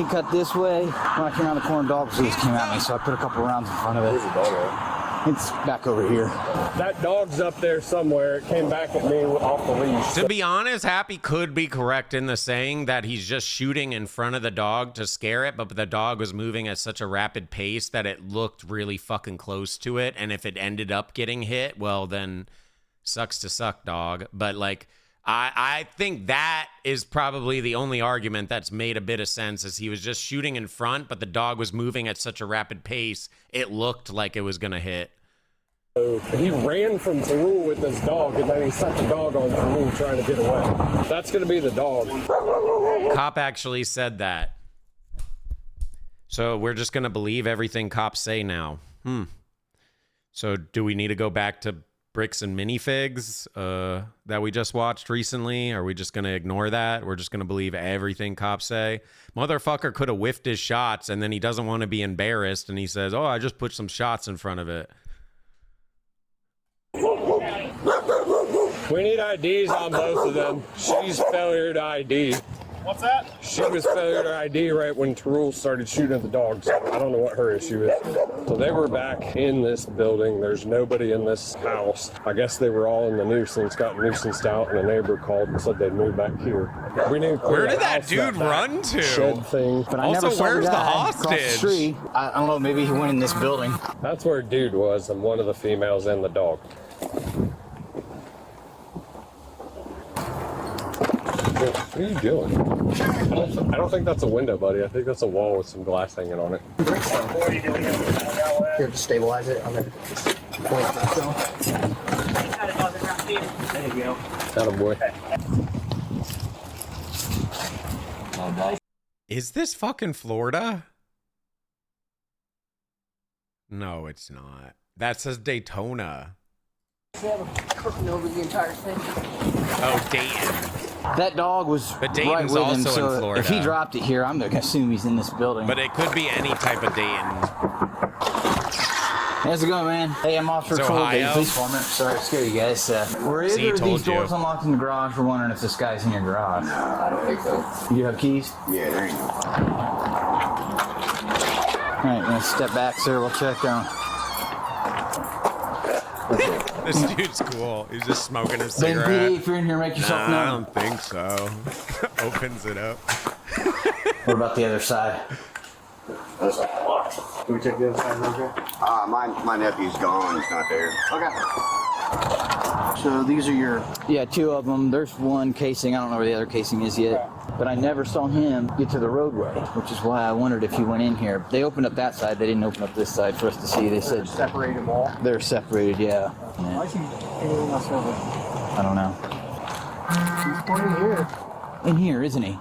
S23: He cut this way. When I came around the corner, dog loose came at me, so I put a couple rounds in front of it. It's back over here.
S21: That dog's up there somewhere. It came back at me off the leash.
S2: To be honest, Happy could be correct in the saying that he's just shooting in front of the dog to scare it, but the dog was moving at such a rapid pace that it looked really fucking close to it, and if it ended up getting hit, well, then sucks to suck, dog. But, like, I think that is probably the only argument that's made a bit of sense, is he was just shooting in front, but the dog was moving at such a rapid pace, it looked like it was going to hit.
S21: He ran from Tarul with his dog, and then he set the dog on Tarul trying to get away. That's going to be the dog.
S2: Cop actually said that. So we're just going to believe everything cops say now. So do we need to go back to Bricks and Minifigs that we just watched recently? Are we just going to ignore that? We're just going to believe everything cops say? Motherfucker could have whiffed his shots, and then he doesn't want to be embarrassed, and he says, oh, I just put some shots in front of it.
S21: We need IDs on both of them. She's failure to ID.
S8: What's that?
S21: She was failure to ID right when Tarul started shooting at the dogs. I don't know what her issue is. So they were back in this building. There's nobody in this house. I guess they were all in the nuisance, got nuisanced out, and a neighbor called and said they'd move back here. We need to clear
S2: Where did
S21: the
S2: that
S21: house,
S2: dude run to?
S21: Shed thing.
S23: But I
S2: Also,
S23: never saw
S2: where's
S23: the
S2: the
S23: guy across the
S2: hostage?
S23: street. I don't know, maybe he went in this building.
S21: That's where dude was, and one of the females and the dog. What are you doing? I don't think that's a window, buddy. I think that's a wall with some glass hanging on it.
S15: What are you doing? Here to stabilize it. I'm going to point it.
S22: There you go.
S21: Attaboy.
S2: Is this fucking Florida? No, it's not. That says Daytona.
S22: Crooked over the entire thing.
S2: Oh, Dayton.
S23: That dog was
S2: But
S23: right
S2: Dayton's
S23: with him,
S2: also
S23: so
S2: in Florida.
S23: if he dropped it here, I'm gonna assume he's in this building.
S2: But it could be any type of Dayton.
S23: How's it going, man? Hey, I'm Officer
S2: It's
S23: Troll,
S2: Ohio.
S23: Police Department. Sorry to scare you guys. Were
S2: See,
S23: either of these
S2: told you.
S23: doors unlocked in the garage? We're wondering if this guy's in your garage.
S13: I don't think so.
S23: You have keys?
S13: Yeah, there ain't no.
S23: All right, let's step back, sir. We'll check down.
S2: This dude's cool. He's just smoking a
S23: Ben
S2: cigarette.
S23: PD, if you're in here, make yourself
S2: Nah, I
S23: known.
S2: don't think so. Opens it up.
S23: What about the other side?
S13: That's locked. Can we check the other side real quick? My nephew's gone. He's not there. Okay.
S23: So these are your... Yeah, two of them. There's one casing. I don't know where the other casing is yet. But I never saw him get to the roadway, which is why I wondered if he went in here. They opened up that side. They didn't open up this side for us to see. They said...
S22: Separate them all.
S23: They're separated, yeah.
S22: Why is he anything else over?
S23: I don't know.
S22: He's going here.
S23: In here, isn't he?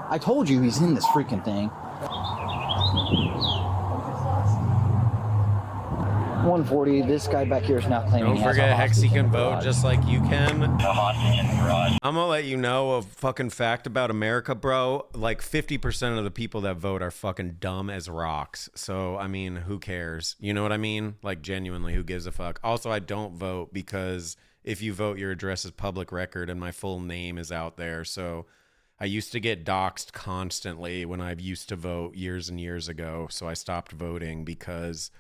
S23: I told you he's in this freaking thing. 140. This guy back here is now claiming
S2: Don't
S23: he has
S2: forget
S23: a hostage
S2: Hexy
S23: in
S2: can
S23: the
S2: vote
S23: garage.
S2: just like you can. I'm gonna let you know a fucking fact about America, bro. Like 50% of the people that vote are fucking dumb as rocks. So, I mean, who cares? You know what I mean? Like, genuinely, who gives a fuck? Also, I don't vote because if you vote, your address is public record and my full name is out there. So I used to get doxxed constantly when I used to vote years and years ago. So I stopped voting because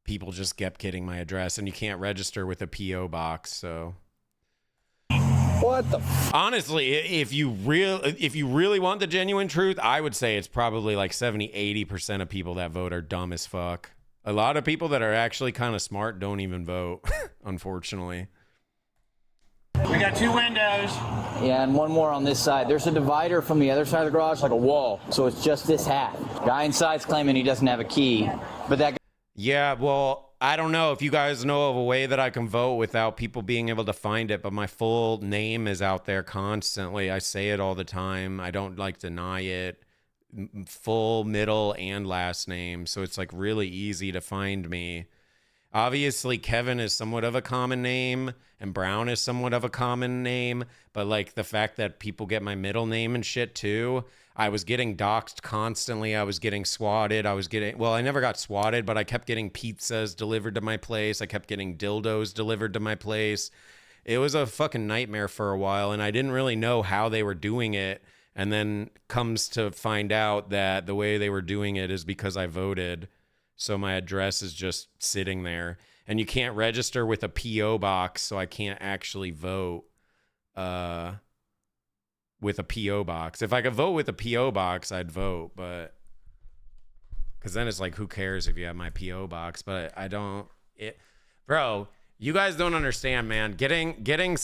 S2: people just kept getting my address, and you can't register with a PO box. So
S23: what the
S2: honestly, if you really want the genuine truth, I would say it's probably like 70-80% of people that vote are dumb as fuck. A lot of people that are actually kind of smart don't even vote. Unfortunately,
S22: We got two windows.
S23: Yeah, and one more on this side. There's a divider from the other side of the garage, like a wall. So it's just this half. Guy inside's claiming he doesn't have a key, but that.
S2: yeah, well, I don't know if you guys know of a way that I can vote without people being able to find it, but my full name is out there constantly. I say it all the time. I don't like deny it. Full, middle, and last name. So it's like really easy to find me. Obviously, Kevin is somewhat of a common name, and Brown is somewhat of a common name, but like the fact that people get my middle name and shit too. I was getting doxxed constantly. I was getting swatted. Well, I never got swatted, but I kept getting pizzas delivered to my place. I kept getting dildos delivered to my place. It was a fucking nightmare for a while, and I didn't really know how they were doing it. And then comes to find out that the way they were doing it is because I voted. So my address is just sitting there. And you can't register with a P.O. box, so I can't actually vote with a P.O. box. If I could vote with a P.O. box, I'd vote, but because then it's like, who cares if you have my P.O. box? But I don't. Bro, you guys don't understand, man. Getting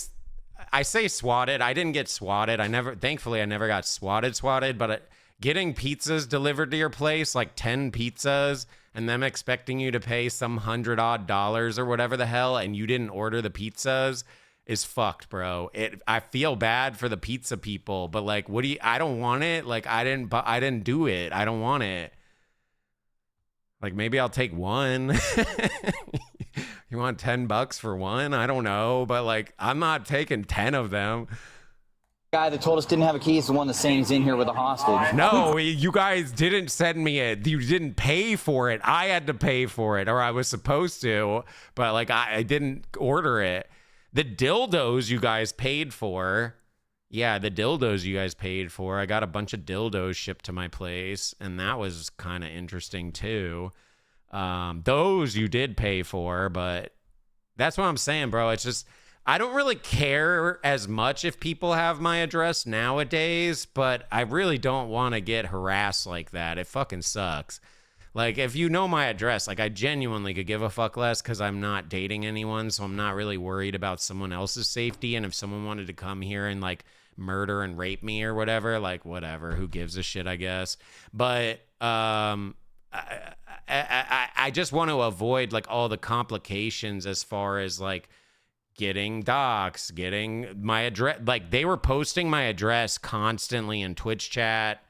S2: I say swatted. I didn't get swatted. Thankfully, I never got swatted, but getting pizzas delivered to your place, like 10 pizzas, and them expecting you to pay some $100 or whatever the hell, and you didn't order the pizzas is fucked, bro. I feel bad for the pizza people, but like, I don't want it. Like, I didn't do it. I don't want it. Like, maybe I'll take one. You want $10 for one? I don't know, but like, I'm not taking 10 of them.
S23: Guy that told us didn't have a key is the one that's saying he's in here with a hostage.
S2: No, you guys didn't send me it. You didn't pay for it. I had to pay for it, or I was supposed to, but like, I didn't order it. The dildos you guys paid for. Yeah, the dildos you guys paid for. I got a bunch of dildos shipped to my place, and that was kind of interesting too. Those you did pay for, but that's what I'm saying, bro. It's just, I don't really care as much if people have my address nowadays, but I really don't want to get harassed like that. It fucking sucks. Like, if you know my address, like, I genuinely could give a fuck less because I'm not dating anyone, so I'm not really worried about someone else's safety. And if someone wanted to come here and, like, murder and rape me or whatever, like, whatever. Who gives a shit, I guess. But I just want to avoid, like, all the complications as far as, like, getting docs, getting my address. Like, they were posting my address constantly in Twitch chat,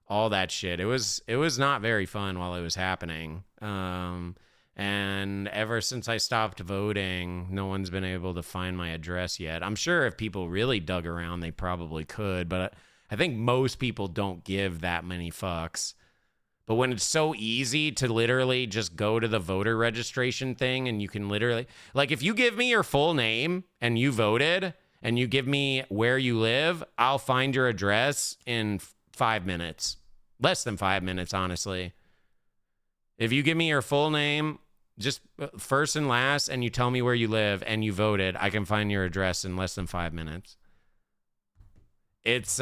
S2: all that shit. It was not very fun while it was happening. And ever since I stopped voting, no one's been able to find my address yet. I'm sure if people really dug around, they probably could, but I think most people don't give that many fucks. But when it's so easy to literally just go to the voter registration thing, and you can literally, like, if you give me your full name and you voted and you give me where you live, I'll find your address in 5 minutes. Less than 5 minutes, honestly. If you give me your full name, just first and last, and you tell me where you live and you voted, I can find your address in less than 5 minutes. It's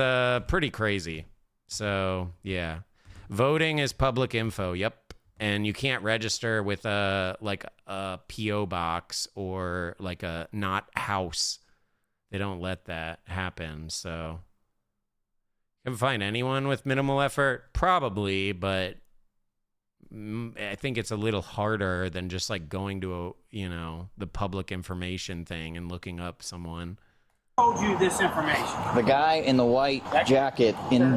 S2: pretty crazy. So, yeah. Voting is public info, yep. And you can't register with a P.O. box or like a not house. They don't let that happen, so. You can find anyone with minimal effort? Probably, but I think it's a little harder than just like going to the public information thing and looking up someone.
S15: Told you this information.
S23: The guy in the white jacket in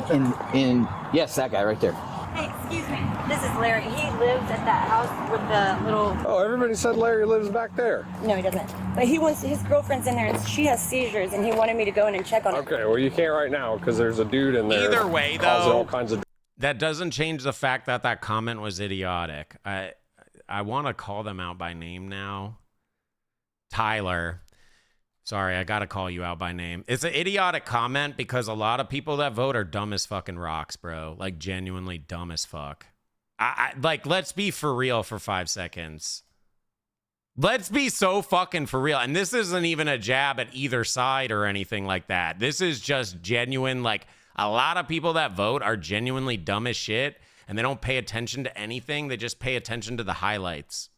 S23: yes, that guy right there.
S8: Hey, excuse me. This is Larry. He lives at that house with the little...
S21: Oh, everybody said Larry lives back there.
S8: No, he doesn't. But he wants, his girlfriend's in there and she has seizures and he wanted me to go in and check on her.
S21: Okay, well, you can't right now because there's a dude in there.
S2: Either way,
S21: causing
S2: though,
S21: all kinds of...
S2: that doesn't change the fact that that comment was idiotic. I want to call them out by name now. Tyler. Sorry, I got to call you out by name. It's an idiotic comment because a lot of people that vote are dumb as fucking rocks, bro. Like, genuinely dumb as fuck. Like, let's be for real for 5 seconds. Let's be so fucking for real. And this isn't even a jab at either side or anything like that. This is just genuine. Like, a lot of people that vote are genuinely dumb as shit, and they don't pay attention to anything. They just pay attention to the highlights.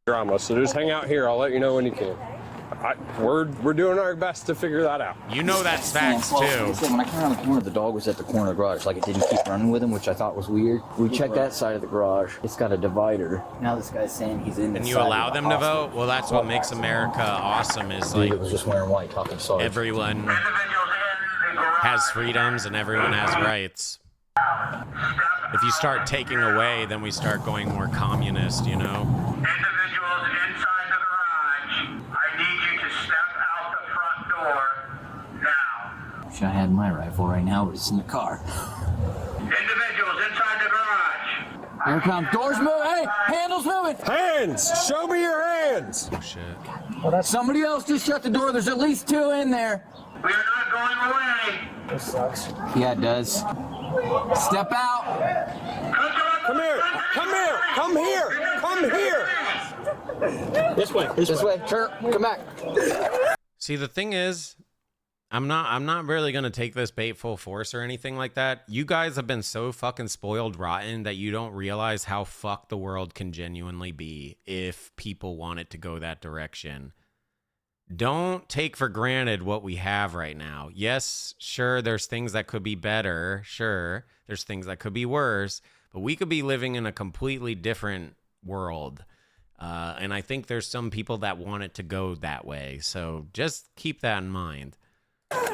S21: Drama. So just hang out here. I'll let you know when you can. We're doing our best to figure that out.
S2: You know that's facts, too.
S23: When I came around the corner, the dog was at the corner of the garage. Like, it didn't keep running with him, which I thought was weird. We checked that side of the garage. It's got a divider. Now this guy's saying he's in the
S2: And you allow them to vote? Well, that's what makes America awesome is, like,
S23: it was just wearing white, talking sorry.
S2: Everyone has freedoms and everyone has rights. If you start taking away, then we start going more communist, you know?
S23: I had my rifle right now, but it's in the car.
S15: Individuals inside the garage.
S23: Here it comes. Doors moving. Hey, handles moving.
S21: Hands. Show me your hands.
S2: Oh, shit.
S23: Well, somebody else just shut the door. There's at least 2 in there.
S15: We are not going away.
S23: This sucks. Yeah, it does. Step out.
S21: Come here. Come here. Come here. Come here.
S23: This way. This way. Turn. Come back.
S2: See, the thing is, I'm not really going to take this bait full force or anything like that. You guys have been so fucking spoiled rotten that you don't realize how fucked the world can genuinely be if people want it to go that direction. Don't take for granted what we have right now. Yes, sure, there's things that could be better. Sure, there's things that could be worse. But we could be living in a completely different world. And I think there's some people that want it to go that way. So just keep that in mind.
S21: Turn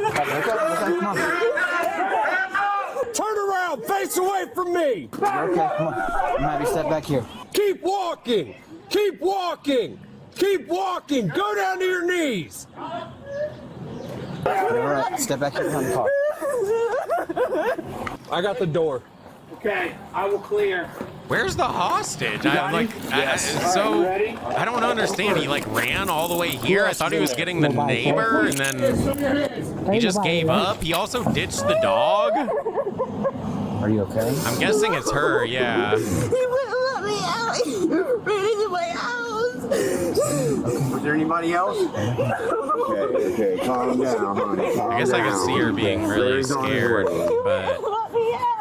S21: around, face away from me.
S23: Okay, come on. I'm gonna have you step back here.
S21: Keep walking. Keep walking. Keep walking. Go down to your knees.
S23: All right, step back here behind the car.
S21: I got the door.
S15: Okay, I will clear.
S2: Where's the hostage? I don't understand. He like ran all the way here. I thought he was getting the neighbor, and then he just gave up. He also ditched the dog.
S23: Are you okay?
S2: I'm guessing it's her. Yeah.
S22: He wouldn't let me out. He ran into my house.
S13: Was there anybody else? Okay, calm down, honey.
S2: I guess I could see her being really scared, but.
S22: Let me out.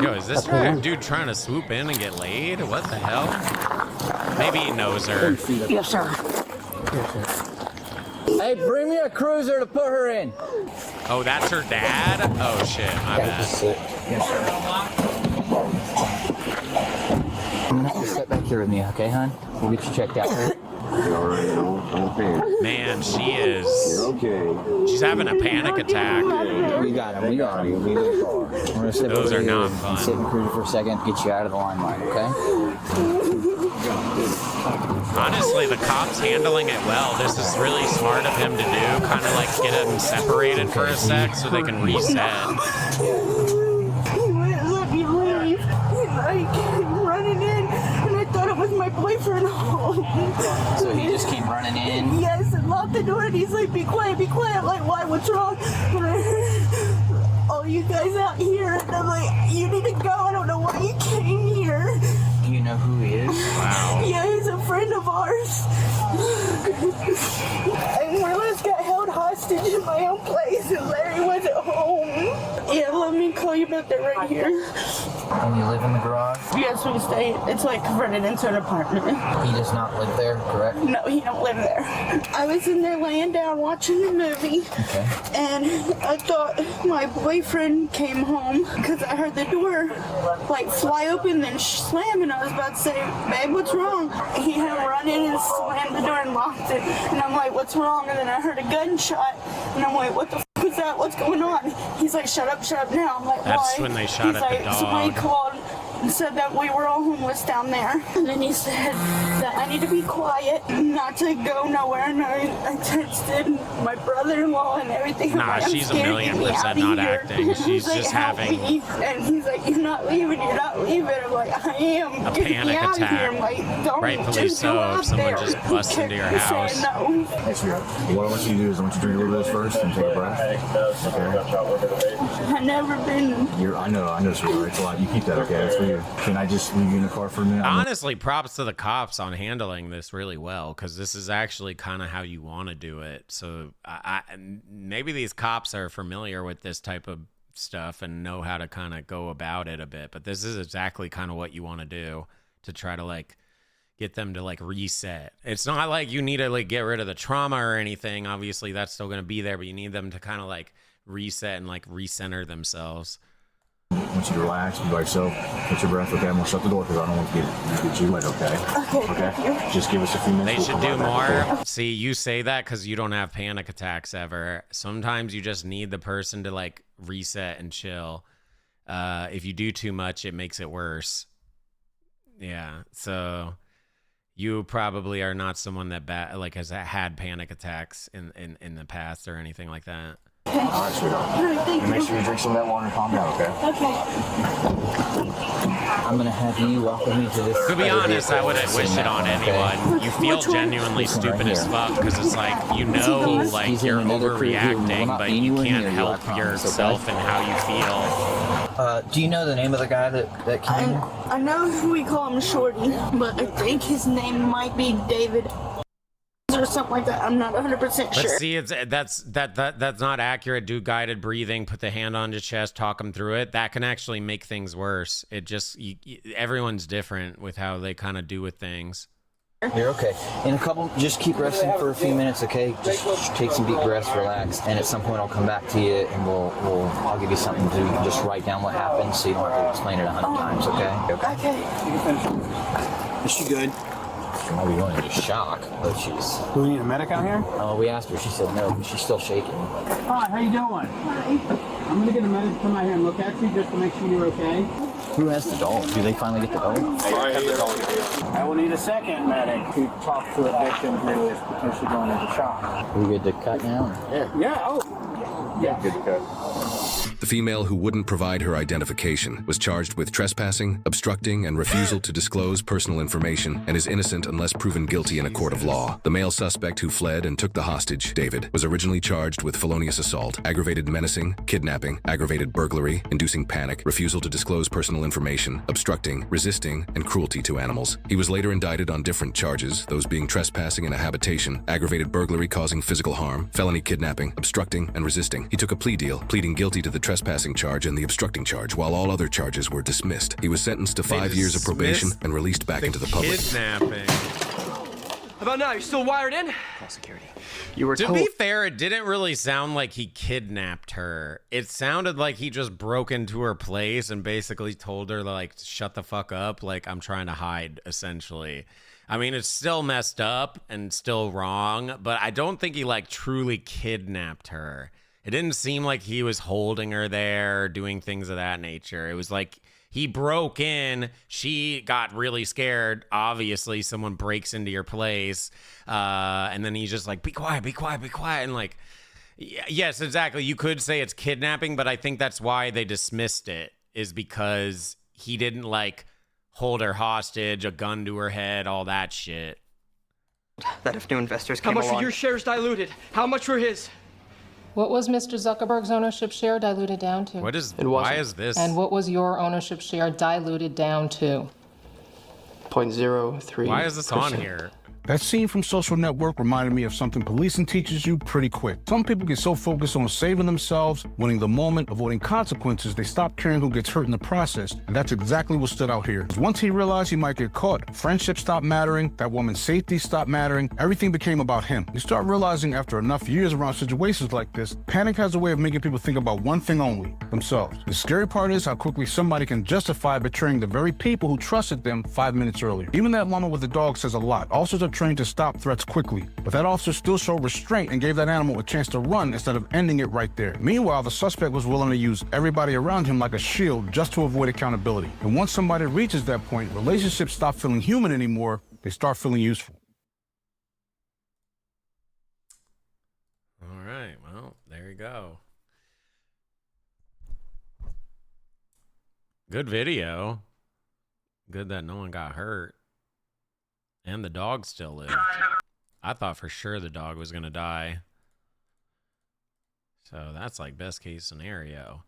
S2: Yo, is this dude trying to swoop in and get laid? What the hell? Maybe he knows her.
S22: Yes, sir.
S23: Hey, bring me a cruiser to put her in.
S2: Oh, that's her dad? Oh, shit. My bad.
S23: I'm gonna have to step back here with me, okay, hon? We'll get you checked out.
S2: Man, she is.
S13: Okay.
S2: She's having a panic attack.
S23: We got him. We got him. We're gonna step
S2: Those
S23: over
S2: are
S23: here
S2: not
S23: and
S2: fun.
S23: sit in cruiser for a second, get you out of the limelight, okay?
S2: Honestly, the cop's handling it well. This is really smart of him to do. Kind of like get them separated for a sec so they can reset.
S8: He wouldn't let me leave. I came running in, and I thought it was my boyfriend home.
S23: So he just came running in?
S8: Yes, and locked the door, and he's like, be quiet, be quiet. I'm like, why, what's wrong? And I heard, oh, you guys out here. And I'm like, you need to go. I don't know why you came here.
S23: Do you know who he is?
S2: Wow.
S8: Yeah, he's a friend of ours. And Marlis got held hostage in my own place, and Larry wasn't home. Yeah, let me call you about that right here.
S23: And you live in the garage?
S8: Yes, we stay. It's like converted into an apartment.
S23: He does not live there, correct?
S8: No, he don't live there. I was in there laying down watching a movie,
S23: Okay.
S8: and I thought my boyfriend came home because I heard the door like fly open and slam, and I was about to say, babe, what's wrong? He had run in and slammed the door and locked it, and I'm like, what's wrong? And then I heard a gunshot, and I'm like, what the f was that? What's going on? He's like, shut up now. I'm like,
S2: That's
S8: why?
S2: when they shot
S8: He's
S2: at
S8: like,
S2: the dog.
S8: somebody called and said that we were all homeless down there. And then he said that I need to be quiet, not to go nowhere. And I texted my brother-in-law and everything. I'm
S2: Nah,
S8: like, I'm
S2: she's
S8: scared, get me
S2: 1,000,000%
S8: out of
S2: not
S8: here.
S2: acting.
S8: And
S2: She's
S8: he's like,
S2: just
S8: help
S2: having
S8: me. And he's like, you're not leaving. I'm like, I am.
S2: a
S8: Get me
S2: panic
S8: out of
S2: attack.
S8: here. I'm like, don't
S2: Rightfully
S8: just go
S2: so.
S8: out
S2: If someone
S8: there.
S2: just busts into your
S8: He said
S2: house.
S8: no.
S13: Hey, sweetheart. What I want you to do is I want you to drink a little bit of this first and take a breath. Okay.
S8: I've never been.
S13: I know, sweetheart. It's a lot. You keep that, okay? That's for you. Can I just leave you in the car for a minute?
S2: Honestly, props to the cops on handling this really well, because this is actually kind of how you want to do it. So maybe these cops are familiar with this type of stuff and know how to kind of go about it a bit, but this is exactly kind of what you want to do to try to like get them to like reset. It's not like you need to like get rid of the trauma or anything. Obviously that's still going to be there, but you need them to kind of like reset and like recenter themselves.
S13: I want you to relax, be by yourself, catch your breath, okay? I'm gonna shut the door because I don't want to get you wet, okay? Okay? Just give us a few minutes.
S2: They
S13: we'll
S2: should
S13: come
S2: do
S13: right back,
S2: more.
S13: okay?
S2: See, you say that because you don't have panic attacks ever. Sometimes you just need the person to like reset and chill. If you do too much, it makes it worse. Yeah. So you probably are not someone that has had panic attacks in the past or anything like that.
S13: All right, sweetheart. You make sure you drink some of that water and calm down, okay?
S23: I'm gonna have you walk with me to this.
S2: To be honest, I wouldn't wish it on anyone. You feel genuinely stupid as fuck because it's like, you know, like you're overreacting, but you can't help yourself and how you feel.
S23: Do you know the name of the guy that came here?
S8: I know who we call him Shorty, but I think his name might be David or something like that. I'm not 100%
S2: But
S8: sure.
S2: see, that's not accurate. Do guided breathing, put the hand on your chest, talk them through it. That can actually make things worse. It just, everyone's different with how they kind of do with things.
S23: You're okay. In a couple, just keep resting for a few minutes, okay? Just take some deep breaths, relax, and at some point I'll come back to you and I'll give you something to do. You can just write down what happened so you don't have to explain it 100 times, okay?
S8: Okay.
S23: Is she good? She might be going into shock, but she's...
S15: Do we need a medic out here?
S23: Oh, we asked her. She said no, but she's still shaking.
S15: Hi, how you doing? Hi. I'm gonna get a medic to come out here and look at you just to make sure you're okay.
S23: Who has the dog? Do they finally get the dog?
S15: I will need a second medic to talk to a victim who is potentially going into shock.
S23: Are we good to cut now?
S15: Yeah, oh. Yeah, good to cut.
S20: The female who wouldn't provide her identification was charged with trespassing, obstructing, and refusal to disclose personal information, and is innocent unless proven guilty in a court of law. The male suspect who fled and took the hostage, David, was originally charged with felonious assault, aggravated menacing, kidnapping, aggravated burglary, inducing panic, refusal to disclose personal information, obstructing, resisting, and cruelty to animals. He was later indicted on different charges, those being trespassing in a habitation, aggravated burglary causing physical harm, felony kidnapping, obstructing, and resisting. He took a plea deal, pleading guilty to the trespassing charge and the obstructing charge, while all other charges were dismissed. He was sentenced to 5 years of probation and released back into the public.
S2: Kidnapping.
S1: about now? You still wired in?
S16: Call security.
S1: You were
S2: To
S1: told.
S2: be fair, it didn't really sound like he kidnapped her. It sounded like he just broke into her place and basically told her, like, shut the fuck up. Like, I'm trying to hide, essentially. I mean, it's still messed up and still wrong, but I don't think he, like, truly kidnapped her. It didn't seem like he was holding her there, doing things of that nature. It was like he broke in. She got really scared. Obviously, someone breaks into your place. And then he's just like, be quiet, be quiet, be quiet. And like, yes, exactly. You could say it's kidnapping, but I think that's why they dismissed it, is because he didn't like hold her hostage, a gun to her head, all that shit.
S1: That if new investors
S15: How
S1: came
S15: much
S1: along.
S15: were your shares diluted? How much were his?
S10: What was Mr. Zuckerberg's ownership share diluted down to?
S2: Why is this?
S10: And what was your ownership share diluted down to?
S1: 0.03.
S2: Why is this on here?
S11: That scene from Social Network reminded me of something policing teaches you pretty quick. Some people get so focused on saving themselves, winning the moment, avoiding consequences, they stop caring who gets hurt in the process. And that's exactly what stood out here. Once he realized he might get caught, friendship stopped mattering, that woman's safety stopped mattering, everything became about him. You start realizing after enough years around situations like this, panic has a way of making people think about one thing only, themselves. The scary part is how quickly somebody can justify betraying the very people who trusted them 5 minutes earlier. Even that llama with the dog says a lot. Officers are trained to stop threats quickly, but that officer still showed restraint and gave that animal a chance to run instead of ending it right there. Meanwhile, the suspect was willing to use everybody around him like a shield just to avoid accountability. And once somebody reaches that point, relationships stop feeling human anymore, they start feeling useful.
S2: All right, well, there you go. Good video. Good that no one got hurt. And the dog still lived. I thought for sure the dog was going to die. So that's like best case scenario.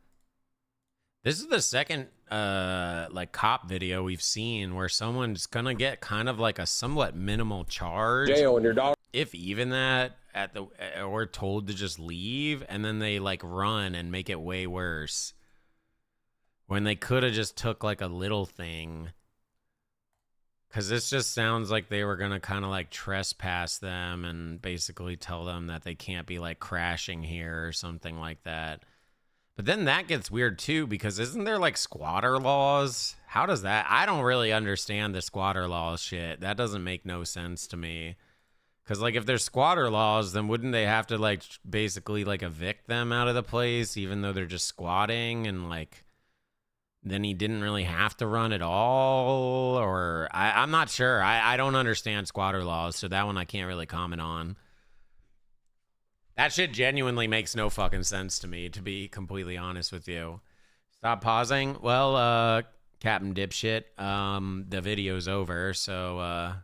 S2: This is the second like cop video we've seen where someone's going to get kind of like a somewhat minimal charge.
S21: Jail and your dog.
S2: If even that, at the or told to just leave, and then they like run and make it way worse. When they could have just took like a little thing. Because this just sounds like they were going to kind of like trespass them and basically tell them that they can't be like crashing here or something like that. But then that gets weird too, because isn't there like squatter laws? How does that? I don't really understand the squatter laws shit. That doesn't make no sense to me. Because like if there's squatter laws, then wouldn't they have to like basically like evict them out of the place, even though they're just squatting, and like... then he didn't really have to run at all, or I'm not sure. I don't understand squatter laws, so that one I can't really comment on. That shit genuinely makes no fucking sense to me, to be completely honest with you. Stop pausing. Well, Captain Dipshit, the video's over, so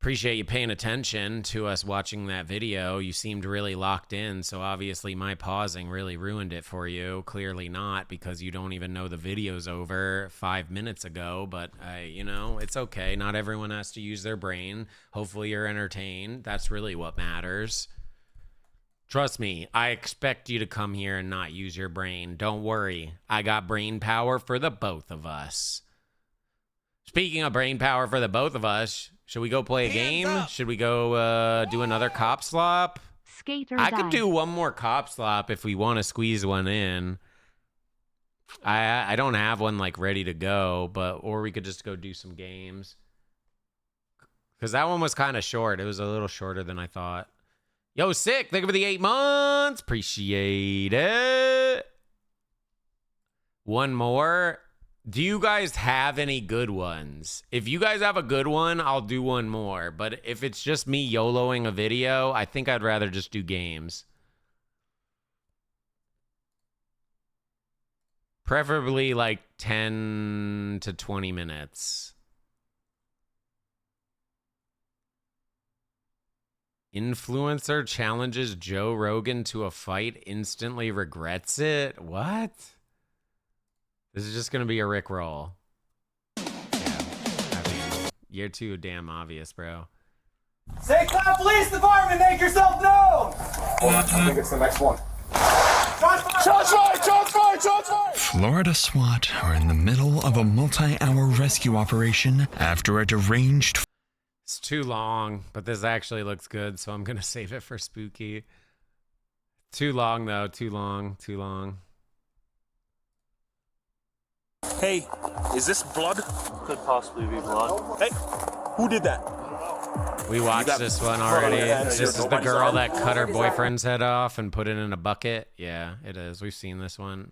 S2: appreciate you paying attention to us watching that video. You seemed really locked in, so obviously my pausing really ruined it for you. Clearly not, because you don't even know the video's over 5 minutes ago, but you know, it's okay. Not everyone has to use their brain. Hopefully you're entertained. That's really what matters. Trust me, I expect you to come here and not use your brain. Don't worry. I got brain power for the both of us. Speaking of brain power for the both of us, should we go play a game? Should we go do another cop slop?
S6: Skater
S2: I could do one more cop slop if we want to squeeze one in. I don't have one like ready to go, but or we could just go do some games. Because that one was kind of short. It was a little shorter than I thought. Yo, sick. Thank you for the 8 months. Appreciate it. One more. Do you guys have any good ones? If you guys have a good one, I'll do one more. But if it's just me YOLOing a video, I think I'd rather just do games. Preferably like 10 to 20 minutes. Influencer challenges Joe Rogan to a fight, instantly regrets it. What? This is just going to be a Rickroll. Yeah. I mean, you're too damn obvious, bro.
S3: St. Cloud Police Department, make yourself known!
S12: I think it's the next one.
S3: Shots fired! Shots fired! Shots fired!
S24: Florida SWAT are in the middle of a multi-hour rescue operation after a deranged...
S2: It's too long, but this actually looks good, so I'm gonna save it for spooky. Too long though, too long.
S9: Hey, is this blood? Could possibly be blood. Hey, who did that?
S2: We watched this one already. This is the girl that cut her boyfriend's head off and put it in a bucket. Yeah, it is. We've seen this one.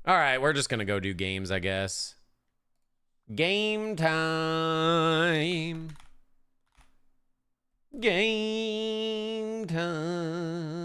S2: All right, we're just gonna go do games, I guess. Game time. Game time.